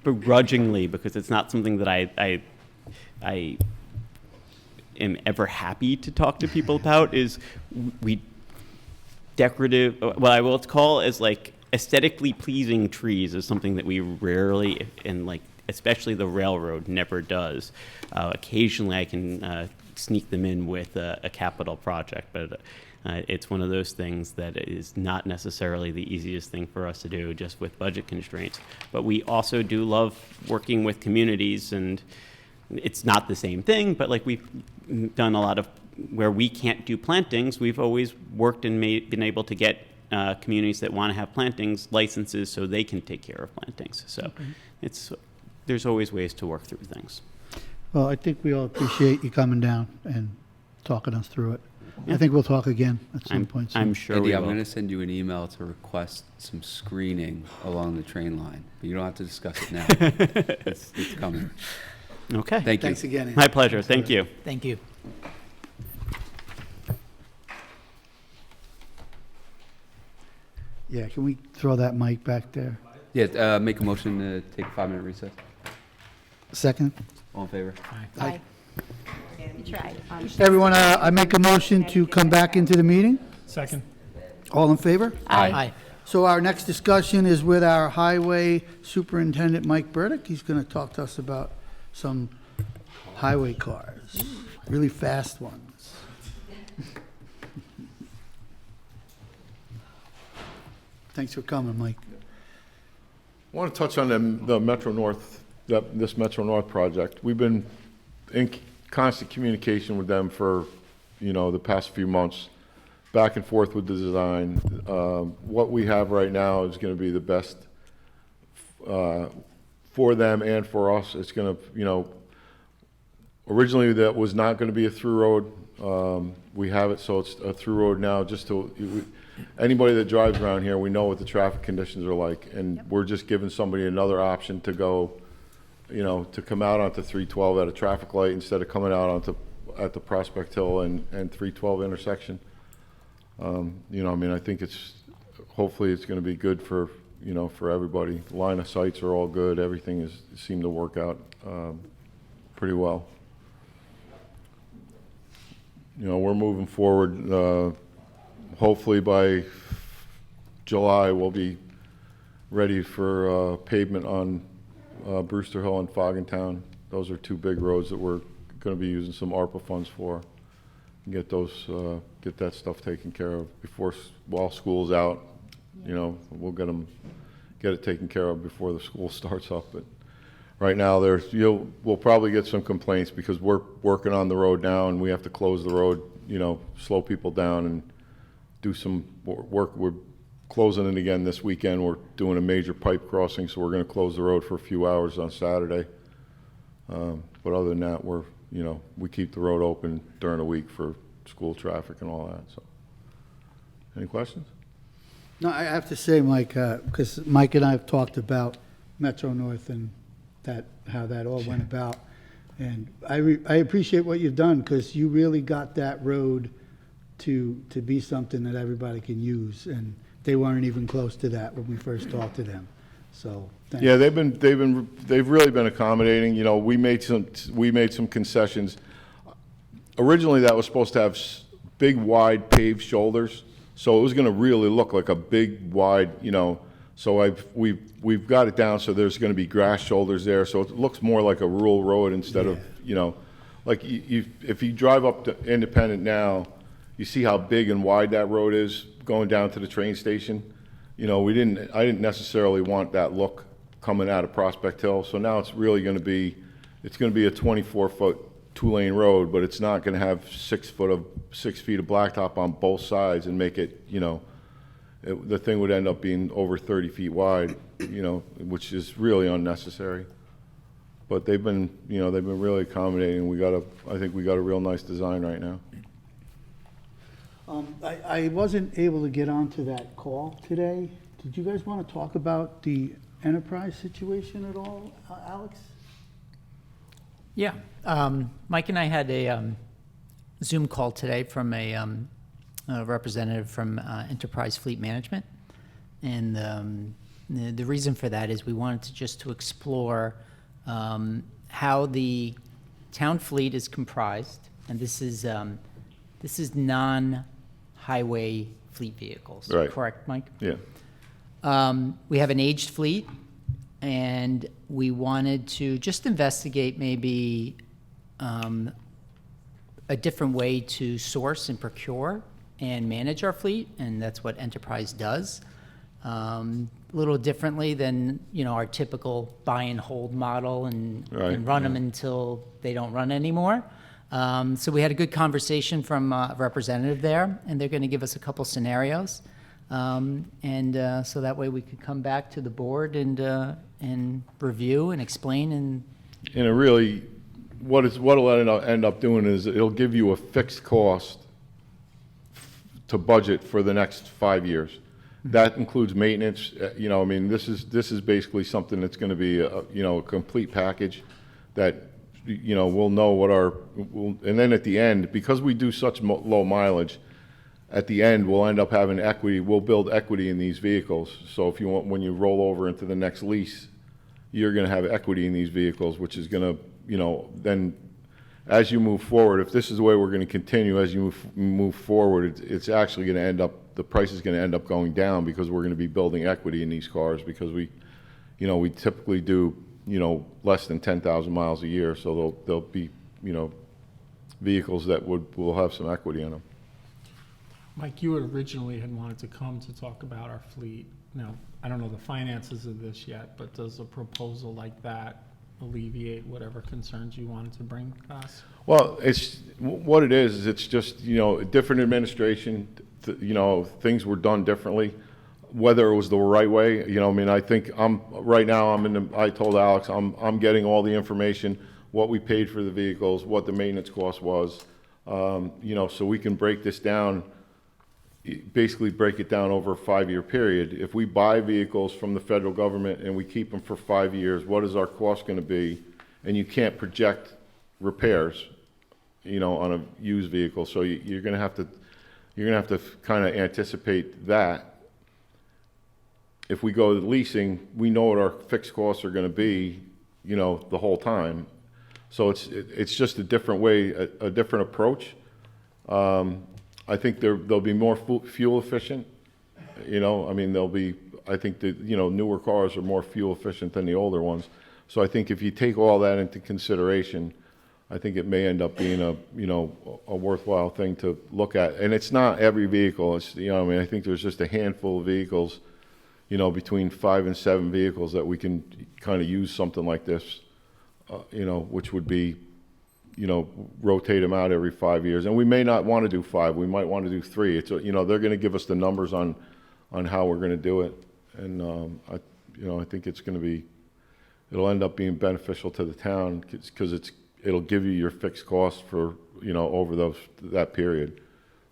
S9: begrudgingly because it's not something that I am ever happy to talk to people about, is what I will call as like aesthetically pleasing trees is something that we rarely, and like especially the railroad, never does. Occasionally I can sneak them in with a capital project, but it's one of those things that is not necessarily the easiest thing for us to do just with budget constraints. But we also do love working with communities, and it's not the same thing, but like we've done a lot of where we can't do plantings, we've always worked and been able to get communities that want to have plantings licenses so they can take care of plantings. So there's always ways to work through things.
S1: Well, I think we all appreciate you coming down and talking us through it. I think we'll talk again at some point soon.
S9: I'm sure
S4: Andy,
S9: we
S4: I'm
S9: will.
S4: going to send you an email to request some screening along the train line, but you don't have to discuss it now. It's coming.
S9: Okay.
S4: Thank you.
S1: Thanks again, Andy.
S9: My pleasure. Thank you.
S10: Thank you.
S1: Yeah, can we throw that mic back there?
S4: Yeah, make a motion to take a 5-minute recess.
S1: Second?
S4: All in favor?
S7: Aye. You tried.
S1: Everyone, I make a motion to come back into the meeting.
S6: Second.
S1: All in favor?
S10: Aye.
S1: So our next discussion is with our Highway Superintendent, Mike Burdick. He's going to talk to us about some highway cars, really fast ones. Thanks for coming, Mike.
S11: I want to touch on the Metro North, this Metro North project. We've been in constant communication with them for, the past few months, back and forth with the design. What we have right now is going to be the best for them and for us. It's going to, originally that was not going to be a through road. We have it, so it's a through road now. Just to anybody that drives around here, we know what the traffic conditions are like, and we're just giving somebody another option to go, to come out onto 312 at a traffic light instead of coming out at the Prospect Hill and 312 intersection. I think hopefully it's going to be good for, for everybody. Line of sights are all good. Everything seemed to work out pretty well. We're moving forward. Hopefully by July, we'll be ready for pavement on Brewster Hill and Foggentown. Those are two big roads that we're going to be using some ARPA funds for. Get that stuff taken care of while school's out. We'll get it taken care of before the school starts up. But right now, we'll probably get some complaints because we're working on the road now and we have to close the road, slow people down and do some work. We're closing it again this weekend. We're doing a major pipe crossing, so we're going to close the road for a few hours on Saturday. But other than that, we keep the road open during the week for school traffic and all that. So, any questions?
S1: No, I have to say, Mike, because Mike and I have talked about Metro North and how that all went about. And I appreciate what you've done because you really got that road to be something that everybody can use. And they weren't even close to that when we first talked to them. So, thanks.
S11: Yeah, they've really been accommodating. We made some concessions. Originally, that was supposed to have big, wide paved shoulders, so it was going to really look like a big, wide, So we've got it down so there's going to be grass shoulders there, so it looks more like a rural road instead of, like if you drive up to Independent now, you see how big and wide that road is going down to the train station. I didn't necessarily want that look coming out of Prospect Hill, so now it's really going to be a 24-foot, 2-lane road, but it's not going to have 6 feet of blacktop on both sides and make it, the thing would end up being over 30 feet wide, which is really unnecessary. But they've been really accommodating. I think we got a real nice design right now.
S1: I wasn't able to get onto that call today. Did you guys want to talk about the Enterprise situation at all, Alex?
S10: Yeah. Mike and I had a Zoom call today from a representative from Enterprise Fleet Management. And the reason for that is we wanted to explore how the town fleet is comprised. And this is non-highway fleet vehicles,
S11: right?
S10: Correct, Mike?
S11: Yeah.
S10: We have an aged fleet, and we wanted to just investigate maybe a different way to source and procure and manage our fleet, and that's what Enterprise does. A little differently than our typical buy and hold model and run them until they don't run anymore. So we had a good conversation from a representative there, and they're going to give us a couple scenarios. So that way we could come back to the board and review and explain. And
S11: it really, what'll end up doing is it'll give you a fixed cost to budget for the next 5 years. That includes maintenance. This is basically something that's going to be a complete package that we'll know what and then at the end, because we do such low mileage, at the end we'll end up having equity. We'll build equity in these vehicles. So when you roll over into the next lease, you're going to have equity in these vehicles, which is going to, then as you move forward, if this is the way we're going to continue, as you move forward, it's actually going to end up, the price is going to end up going down because we're going to be building equity in these cars because we typically do, less than 10,000 miles a year. So they'll be, vehicles that will have some equity in them.
S12: Mike, you originally had wanted to come to talk about our fleet. Now, I don't know the finances of this yet, but does a proposal like that alleviate whatever concerns you wanted to bring to us?
S11: Well, what it is it's just, you know, a different administration, you know, things were done differently. Whether it was the right way, you know, I mean, I think right now I told Alex, I'm getting all the information, what we paid for the vehicles, what the maintenance cost was, you know, so we can break this down, basically break it down over a 5-year period. If we buy vehicles from the federal government and we keep them for 5 years, what is our cost going to be? And you can't project repairs, you know, on a used vehicle. So you're going to have to kind of anticipate that. If we go to leasing, we know what our fixed costs are going to be, you know, the whole time. So it's just a different way, a different approach. I think they'll be more fuel efficient. You know, I mean, I think that, you know, newer cars are more fuel efficient than the older ones. So I think if you take all that into consideration, I think it may end up being a worthwhile thing to look at. And it's not every vehicle. It's, you know, I mean, I think there's just a handful of vehicles, you know, between 5 and 7 vehicles that we can kind of use something like this, you know, which would be, you know, rotate them out every 5 years. And we may not want to do 5. We might want to do 3. It's, you know, they're going to give us the numbers on how we're going to do it. And, I think it'll end up being beneficial to the town because it'll give you your fixed cost for, you know, over that period.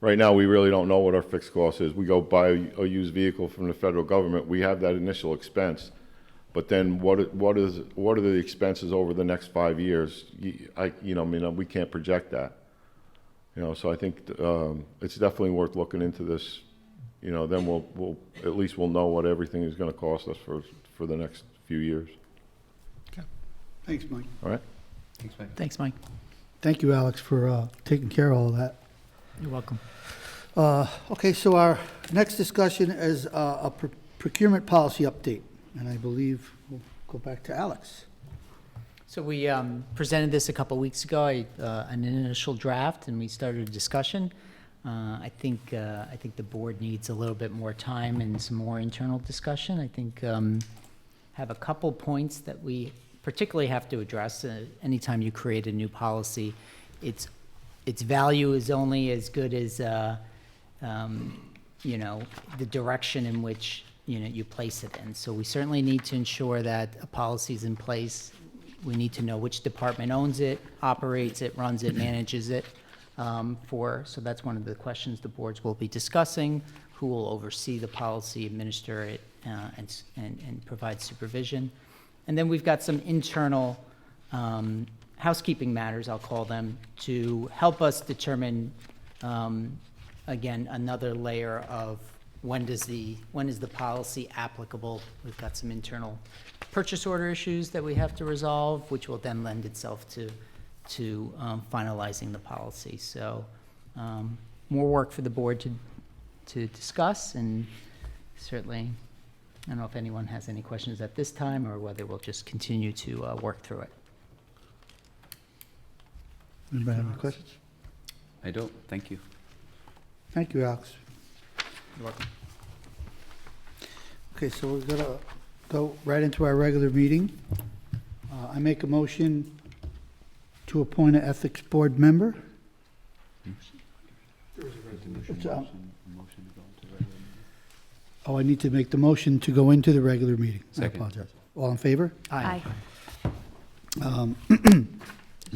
S11: Right now, we really don't know what our fixed cost is. We go buy a used vehicle from the federal government. We have that initial expense, but then what are the expenses over the next 5 years? We can't project that. You know, so I think it's definitely worth looking into this. You know, then we'll at least we'll know what everything is going to cost us for the next few years.
S12: Okay.
S1: Thanks, Mike.
S11: All right.
S4: Thanks, Mike.
S10: Thanks, Mike.
S1: Thank you, Alex, for taking care of all of that.
S10: You're welcome.
S1: Okay, so our next discussion is a procurement policy update, and I believe we'll go back to Alex.
S10: So we presented this a couple weeks ago, an initial draft, and we started a discussion. I think the board needs a little bit more time and some more internal discussion. I think have a couple points that we particularly have to address. Anytime you create a new policy, its value is only as good as the direction in which you place it in. So we certainly need to ensure that a policy is in place. We need to know which department owns it, operates it, runs it, manages it. So that's one of the questions the boards will be discussing. Who will oversee the policy, administer it, and provide supervision. And then we've got some internal housekeeping matters, I'll call them, to help us determine, again, another layer of when is the policy applicable. We've got some internal purchase order issues that we have to resolve, which will then lend itself to finalizing the policy. So more work for the board to discuss, and certainly, I don't know if anyone has any questions at this time or whether we'll just continue to work through it.
S1: Anybody have any questions?
S4: I don't. Thank you.
S1: Thank you, Alex.
S10: You're welcome.
S1: Okay, so we're gonna go right into our regular meeting. I make a motion to appoint an ethics board member. Oh, I need to make the motion to go into the regular meeting.
S4: Second.
S1: I apologize. All in favor?
S7: Aye.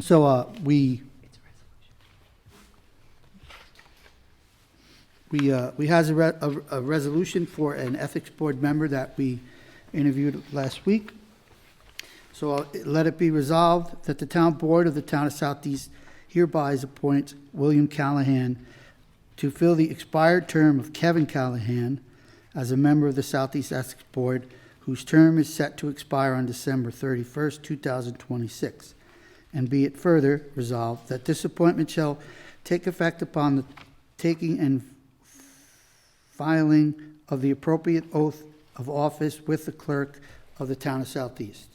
S1: So we has a resolution for an ethics board member that we interviewed last week. So let it be resolved that the town board of the town of Southeast hereby appoints William Callahan to fill the expired term of Kevin Callahan as a member of the Southeast Ethics Board, whose term is set to expire on December 31st, 2026. And be it further resolved that this appointment shall take effect upon the taking and filing of the appropriate oath of office with the clerk of the town of Southeast.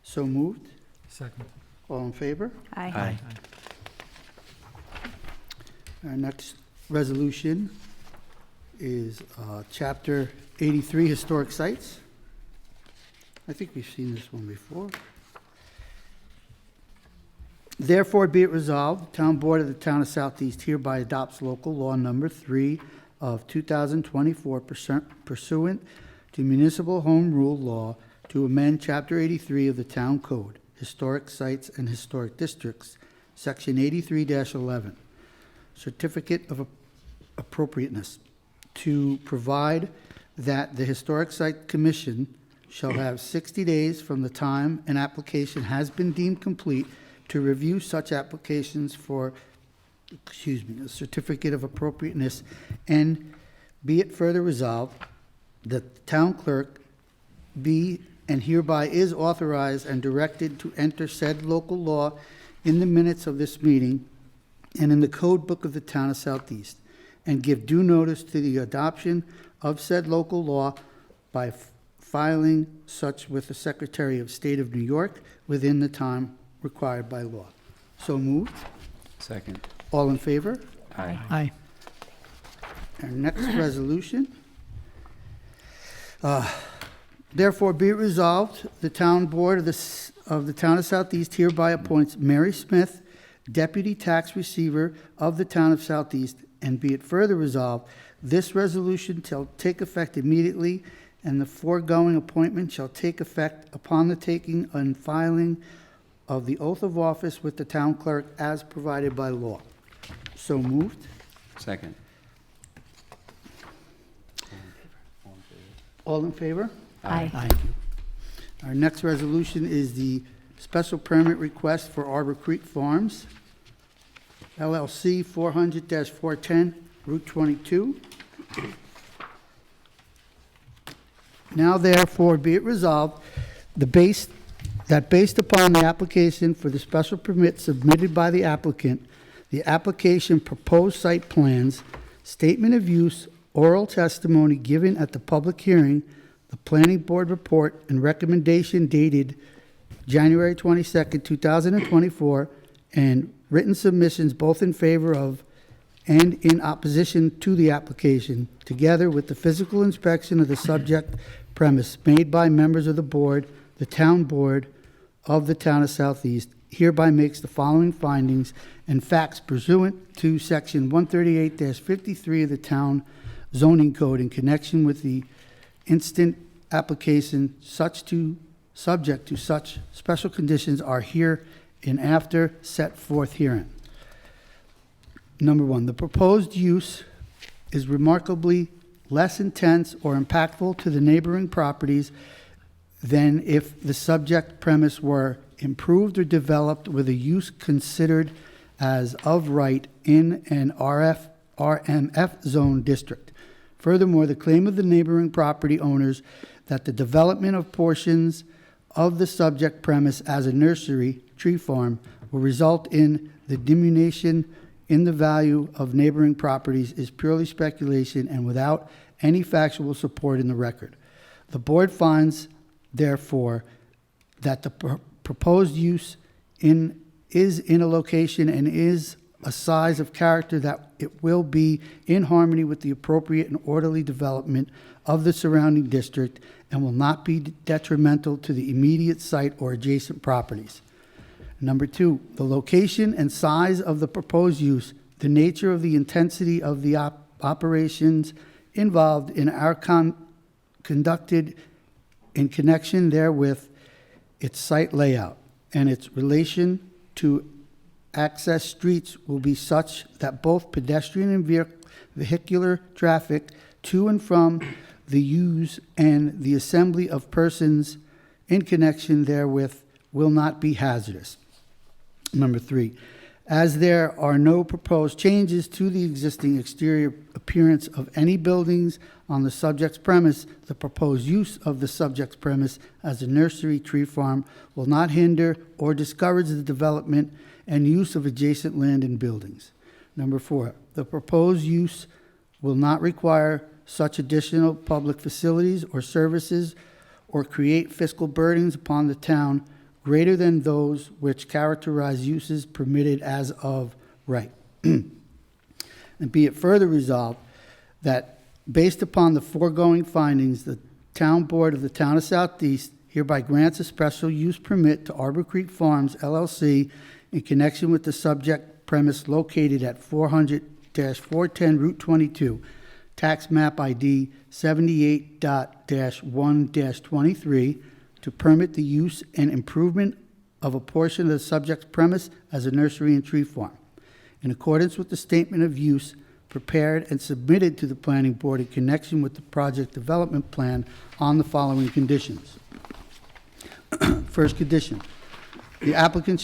S1: So moved.
S12: Second.
S1: All in favor?
S7: Aye.
S1: Our next resolution is Chapter 83, Historic Sites. I think we've seen this one before. Therefore, be it resolved, the Town Board of the Town of Southeast hereby adopts local law number 3 of 2024 pursuant to Municipal Home Rule Law to amend Chapter 83 of the Town Code, Historic Sites and Historic Districts, Section 83-11, Certificate of Appropriateness, to provide that the Historic Site Commission shall have 60 days from the time an application has been deemed complete to review such applications for, a certificate of appropriateness, and be it further resolved that the town clerk be and hereby is authorized and directed to enter said local law in the minutes of this meeting and in the code book of the town of Southeast, and give due notice to the adoption of said local law by filing such with the Secretary of State of New York within the time required by law. So moved.
S4: Second.
S1: All in favor?
S4: Aye.
S10: Aye.
S1: Our next resolution. Therefore, be it resolved, the Town Board of the Town of Southeast hereby appoints Mary Smith, Deputy Tax Receiver of the Town of Southeast, and be it further resolved, this resolution shall take effect immediately, and the foregoing appointment shall take effect upon the taking and filing of the oath of office with the town clerk as provided by law. So moved.
S4: Second.
S1: All in favor?
S7: Aye.
S1: Thank you. Our next resolution is the special permit request for Arbor Creek Farms, LLC 400-410, Route 22. Now therefore be it resolved, based upon the application for the special permit submitted by the applicant, the application proposed site plans, statement of use, oral testimony given at the public hearing, the planning board report and recommendation dated January 22nd, 2024, and written submissions both in favor of and in opposition to the application, together with the physical inspection of the subject premise made by members of the board, the town board of the town of Southeast, hereby makes the following findings and facts pursuant to Section 138-53 of the town zoning code in connection with the instant application, subject to such special conditions are here and after set forth herein. Number one, the proposed use is remarkably less intense or impactful to the neighboring properties than if the subject premise were improved or developed with a use considered as of right in an RMF zone district. Furthermore, the claim of the neighboring property owners that the development of portions of the subject premise as a nursery tree farm will result in the diminution in the value of neighboring properties is purely speculation and without any factual support in the record. The board finds, therefore, that the proposed use is in a location and is a size of character that it will be in harmony with the appropriate and orderly development of the surrounding district and will not be detrimental to the immediate site or adjacent properties. Number two, the location and size of the proposed use, the nature of the intensity of the operations involved in our conducted in connection therewith, its site layout, and its relation to access streets will be such that both pedestrian and vehicular traffic to and from the use and the assembly of persons in connection therewith will not be hazardous. Number three, as there are no proposed changes to the existing exterior appearance of any buildings on the subject's premise, the proposed use of the subject's premise as a nursery tree farm will not hinder or discourage the development and use of adjacent land and buildings. Number four, the proposed use will not require such additional public facilities or services or create fiscal burdens upon the town greater than those which characterize uses permitted as of right. And be it further resolved that Based upon the foregoing findings, the Town Board of the Town of Southeast hereby grants a special use permit to Arbor Creek Farms LLC in connection with the subject premise located at 400-410 Route 22, tax map ID 78.1-23, to permit the use and improvement of a portion of the subject premise as a nursery and tree farm, in accordance with the statement of use prepared and submitted to the planning board in connection with the project development plan on the following conditions. First condition, the applicant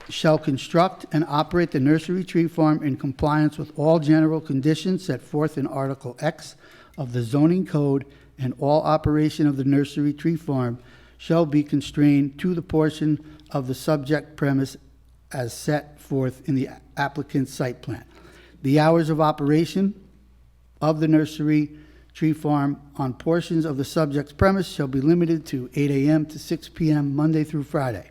S1: shall construct and operate the nursery tree farm in compliance with all general conditions set forth in Article X of the zoning code, and all operation of the nursery tree farm shall be constrained to the portion of the subject premise as set forth in the applicant's site plan. The hours of operation of the nursery tree farm on portions of the subject's premise shall be limited to 8 a.m. to 6 p.m. Monday through Friday.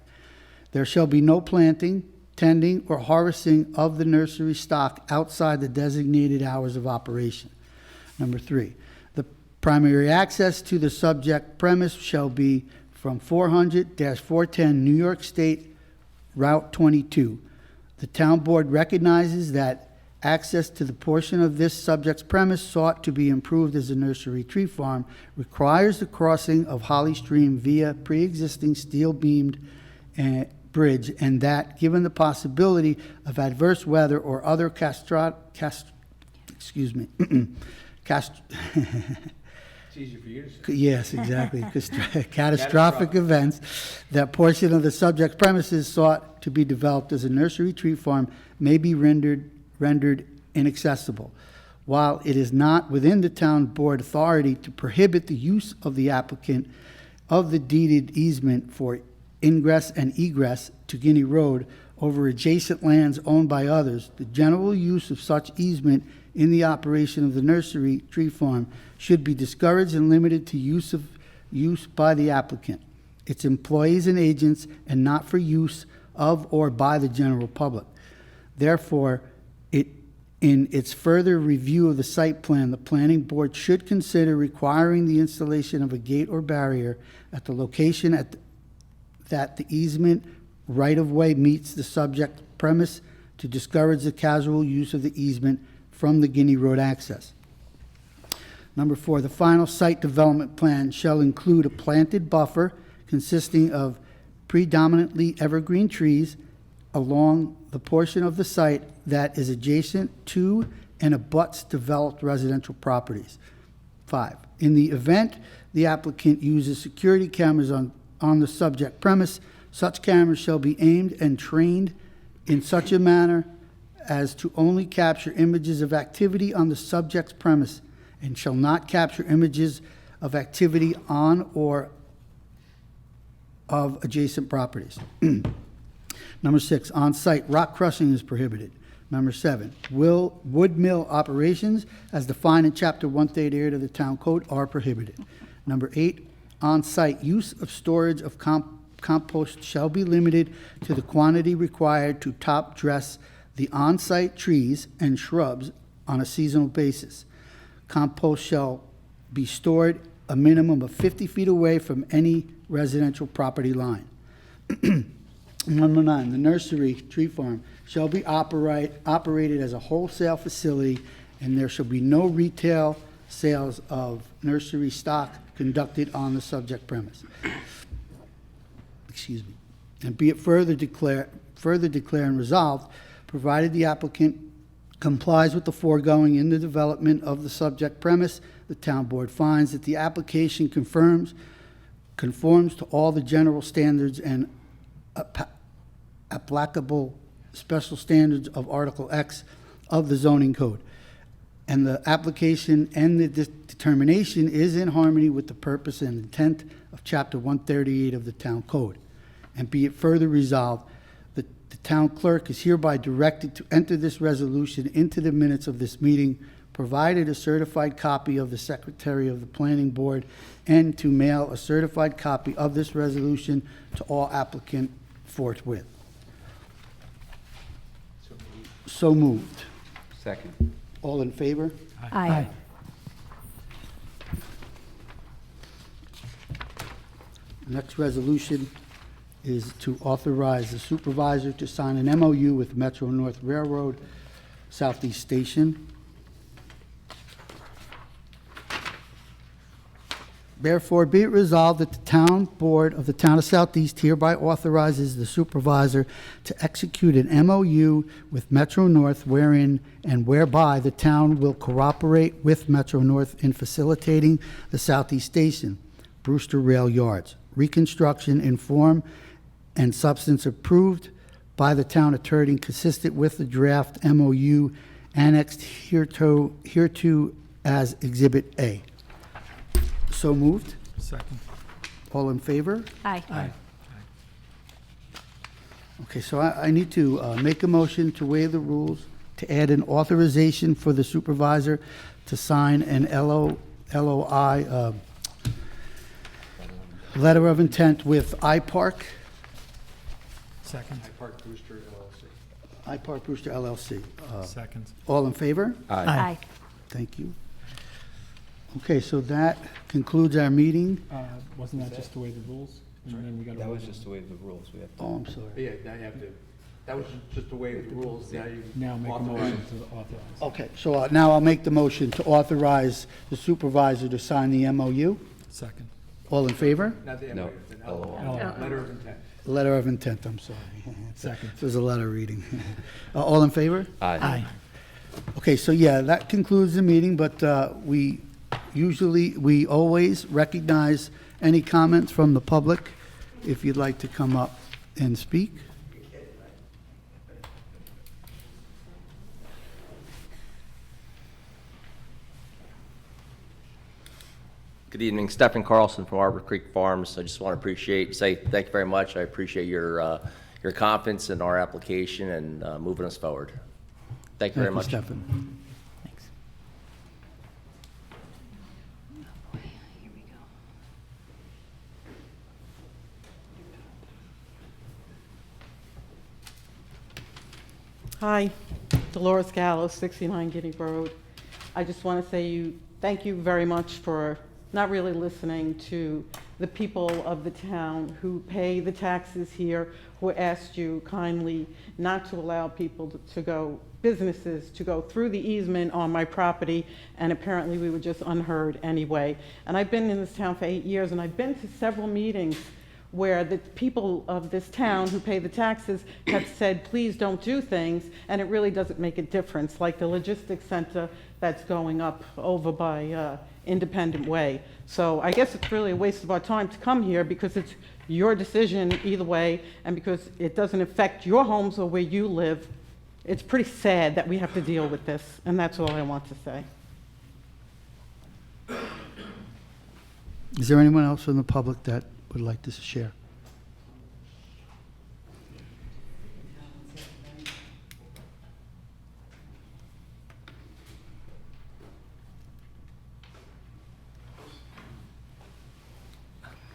S1: There shall be no planting, tending, or harvesting of the nursery stock outside the designated hours of operation. Number 3, the primary access to the subject premise shall be from 400-410 New York State Route 22. The town board recognizes that access to the portion of this subject's premise sought to be improved as a nursery tree farm requires the crossing of Holly Stream via pre-existing steel-beamed bridge, and that, given the possibility of adverse weather or other
S5: It's easier for you to say.
S1: Yes, exactly. Catastrophic events, that portion of the subject premises sought to be developed as a nursery tree farm may be rendered inaccessible. While it is not within the town board authority to prohibit the use of the applicant of the deeded easement for ingress and egress to Guinea Road over adjacent lands owned by others, the general use of such easement in the operation of the nursery tree farm should be discouraged and limited to use by the applicant, its employees and agents, and not for use of or by the general public. Therefore, in its further review of the site plan, the planning board should consider requiring the installation of a gate or barrier at the location that the easement right-of-way meets the subject premise to discourage the casual use of the easement from the Guinea Road access. Number 4, the final site development plan shall include a planted buffer consisting of predominantly evergreen trees along the portion of the site that is adjacent to and abuts developed residential properties. 5, in the event the applicant uses security cameras on the subject premise, such cameras shall be aimed and trained in such a manner as to only capture images of activity on the subject's premise and shall not capture images of activity on or of adjacent properties. Number 6, on-site rock crushing is prohibited. Number 7, wood mill operations as defined in Chapter 138 of the Town Code are prohibited. Number 8, on-site use of storage of compost shall be limited to the quantity required to top dress the on-site trees and shrubs on a seasonal basis. Compost shall be stored a minimum of 50 feet away from any residential property line. Number 9, the nursery tree farm shall be operated as a wholesale facility, and there shall be no retail sales of nursery stock conducted on the subject premise. Excuse me. And be it further declare and resolved, provided the applicant complies with the foregoing in the development of the subject premise, the town board finds that the application conforms to all the general standards and applicable special standards of Article X of the zoning code. And the application and the determination is in harmony with the purpose and intent of Chapter 138 of the Town Code. And be it further resolved, the town clerk is hereby directed to enter this resolution into the minutes of this meeting, provided a certified copy of the Secretary of the Planning Board, and to mail a certified copy of this resolution to all applicant forthwith. So moved.
S4: Second.
S1: All in favor?
S7: Aye.
S1: Next resolution is to authorize the supervisor to sign an MOU with Metro North Railroad Southeast Station. Therefore, be it resolved that the town board of the town of Southeast hereby authorizes the supervisor to execute an MOU with Metro North wherein and whereby the town will cooperate with Metro North in facilitating the Southeast Station, Brewster Rail Yards, reconstruction in form and substance approved by the town attorney consistent with the draft MOU annexed hereto as Exhibit A. So moved.
S12: Second.
S1: All in favor?
S7: Aye.
S12: Aye.
S1: Okay, so I need to make a motion to waive the rules, to add an authorization for the supervisor to sign an LOI, letter of intent with iPark,
S12: Second.
S5: Park Brewster LLC.
S1: iPark Brewster LLC.
S12: Second.
S1: All in favor?
S7: Aye.
S1: Thank you. Okay, so that concludes our meeting.
S12: Wasn't that just the way the rules? And then we got to
S4: That was
S12: vote on
S4: just the way the rules, we have to.
S1: Oh, I'm sorry.
S5: Yeah, now you have to, that was just the way the rules, now you.
S12: it. Now make a
S5: authorize.
S12: motion to authorize.
S1: Okay, so now I'll make the motion to authorize the supervisor to sign the MOU.
S12: Second.
S1: All in favor?
S5: Not the
S4: No.
S5: MOU, it's an LOI,
S12: LOI.
S5: letter of intent.
S1: Letter of intent, I'm sorry.
S12: Second.
S1: There's a letter reading. All in favor?
S4: Aye.
S1: Okay, so yeah, that concludes the meeting, but we always recognize any comments from the public, if you'd like to come up and speak.
S13: Good evening, Stephen Carlson from Arbor Creek Farms. I just want to say thank you very much. I appreciate your confidence in our application and moving us forward. Thank you very much.
S1: Stephen.
S7: Thanks.
S14: Hi, Dolores Gallo, 69 Guinea Road. I just want to say thank you very much for not really listening to the people of the town who pay the taxes here, who asked you kindly not to allow businesses to go through the easement on my property, and apparently we were just unheard anyway. And I've been in this town for 8 years, and I've been to several meetings where the people of this town who pay the taxes have said, please don't do things, and it really doesn't make a difference, like the logistics center that's going up over by Independent Way. So I guess it's really a waste of our time to come here because it's your decision either way, and because it doesn't affect your homes or where you live. It's pretty sad that we have to deal with this, and that's all I want to say.
S1: Is there anyone else in the public that would like to share?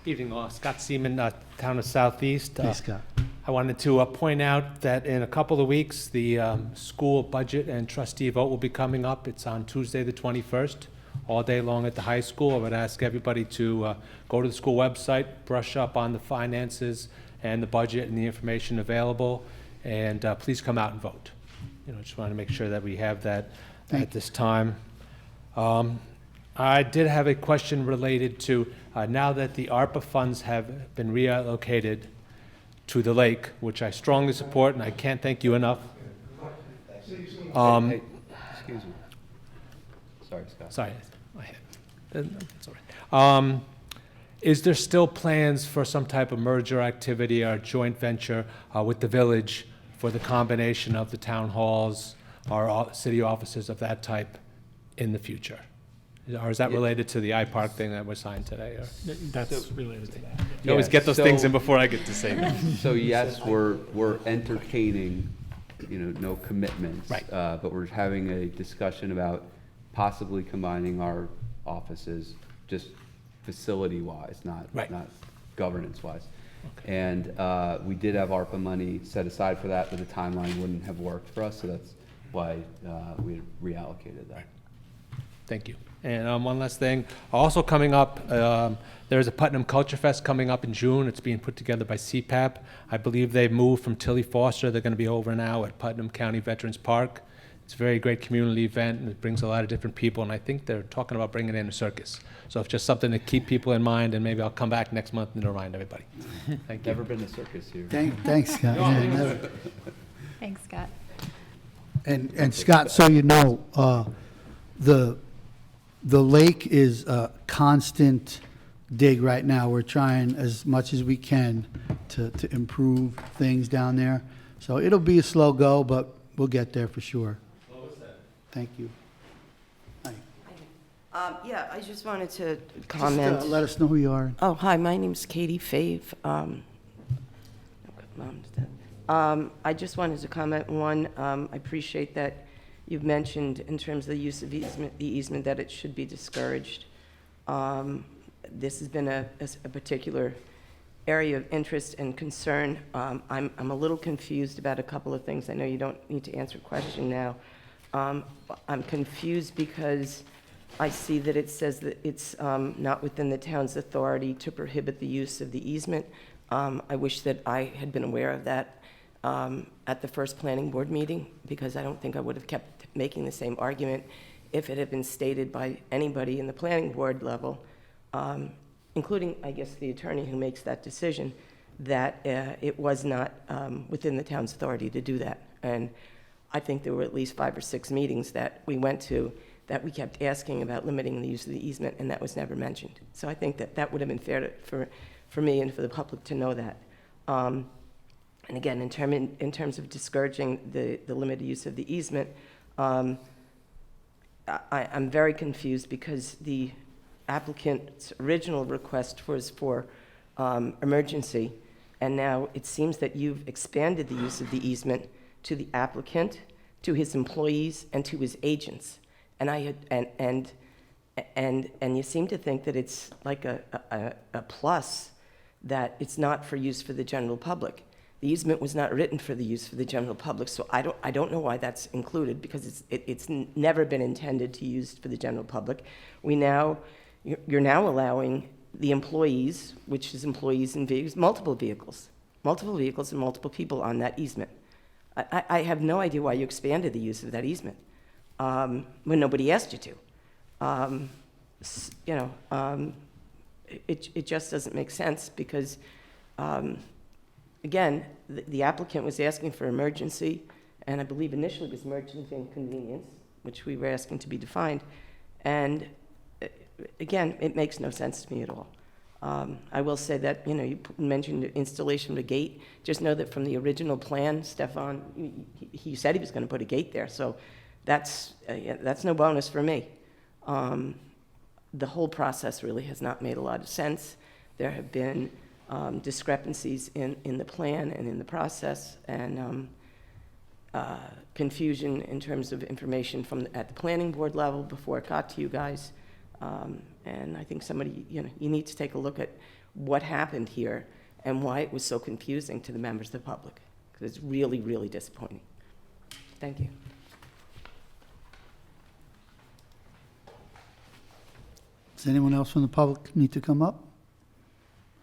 S5: Evening, Scott Seaman, Town of Southeast.
S1: Hey, Scott.
S5: I wanted to point out that in a couple of weeks, the school budget and trustee vote will be coming up. It's on Tuesday, the 21st, all day long at the high school. I would ask everybody to go to the school website, brush up on the finances and the budget and the information available, and please come out and vote. Just want to make sure that we have that at this time. I did have a question related to now that the ARPA funds have been reallocated to the lake, which I strongly support, and I can't thank you enough.
S4: Hey, excuse me. Sorry, Scott.
S5: Sorry, that's all right. Is there still plans for some type of merger activity or joint venture with the village for the combination of the town halls or city offices of that type in the future? Or is that related to the iPark thing that was signed today? Or?
S12: That's related to that.
S5: You always get those things in before I get to say them.
S4: So yes, we're entertaining, no commitments.
S5: Right.
S4: But we're having a discussion about possibly combining our offices, just facility-wise, not governance-wise. Okay. And we did have ARPA money set aside for that, but the timeline wouldn't have worked for us, so that's why we reallocated that.
S5: Thank you. And one last thing, also coming up, there's a Putnam Culture Fest coming up in June. It's being put together by CPAP. I believe they've moved from Tilly Foster. They're going to be over now at Putnam County Veterans Park. It's a very great community event, and it brings a lot of different people, and I think they're talking about bringing in a circus. So it's just something to keep people in mind, and maybe I'll come back next month and remind everybody. Thank you.
S4: Never been to circus here.
S1: Thanks, Scott. Yeah, never.
S7: Thanks, Scott.
S1: And Scott, so you know, the lake is a constant dig right now. We're trying as much as we can to improve things down there. So it'll be a slow go, but we'll get there for sure. Thank you. Hi.
S15: Yeah, I just wanted to
S1: Just,
S15: comment.
S1: let us know who you are.
S15: Oh, hi, my name's Katie Fave. I just wanted to comment, one, I appreciate that you've mentioned in terms of the use of the easement, that it should be discouraged. This has been a particular area of interest and concern. I'm a little confused about a couple of things. I know you don't need to answer a question now. I'm confused because I see that it says that it's not within the town's authority to prohibit the use of the easement. I wish that I had been aware of that at the first planning board meeting, because I don't think I would have kept making the same argument if it had been stated by anybody in the planning board level, including, I guess, the attorney who makes that decision, that it was not within the town's authority to do that. And I think there were at least 5 or 6 meetings that we went to that we kept asking about limiting the use of the easement, and that was never mentioned. So I think that that would have been fair for me and for the public to know that. And again, in terms of discouraging the limited use of the easement, I'm very confused because the applicant's original request was for emergency, and now it seems that you've expanded the use of the easement to the applicant, to his employees, and to his agents. And you seem to think that it's like a plus, that it's not for use for the general public. The easement was not written for the use for the general public, so I don't know why that's included, because it's never been intended to use for the general public. You're now allowing the employees, which is employees in vehicles, multiple vehicles and multiple people on that easement. I have no idea why you expanded the use of that easement when nobody asked you to. It just doesn't make sense, because again, the applicant was asking for emergency, and I believe initially it was emergency and convenience, which we were asking to be defined. And again, it makes no sense to me at all. I will say that, you mentioned the installation of a gate. Just know that from the original plan, Stefan, he said he was going to put a gate there, so that's no bonus for me. The whole process really has not made a lot of sense. There have been discrepancies in the plan and in the process, and confusion in terms of information at the planning board level before it got to you guys. And I think somebody, you need to take a look at what happened here and why it was so confusing to the members of the public, because it's really, really disappointing. Thank you.
S1: Does anyone else from the public need to come up?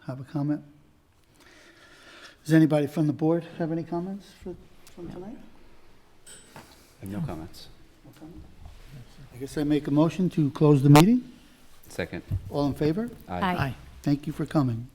S1: Have a comment? Does anybody from the board have any comments from tonight?
S4: I have no comments.
S1: No comment? I guess I make a motion to close the meeting.
S4: Second.
S1: All in favor?
S4: Aye.
S7: Aye.
S1: Thank you for coming.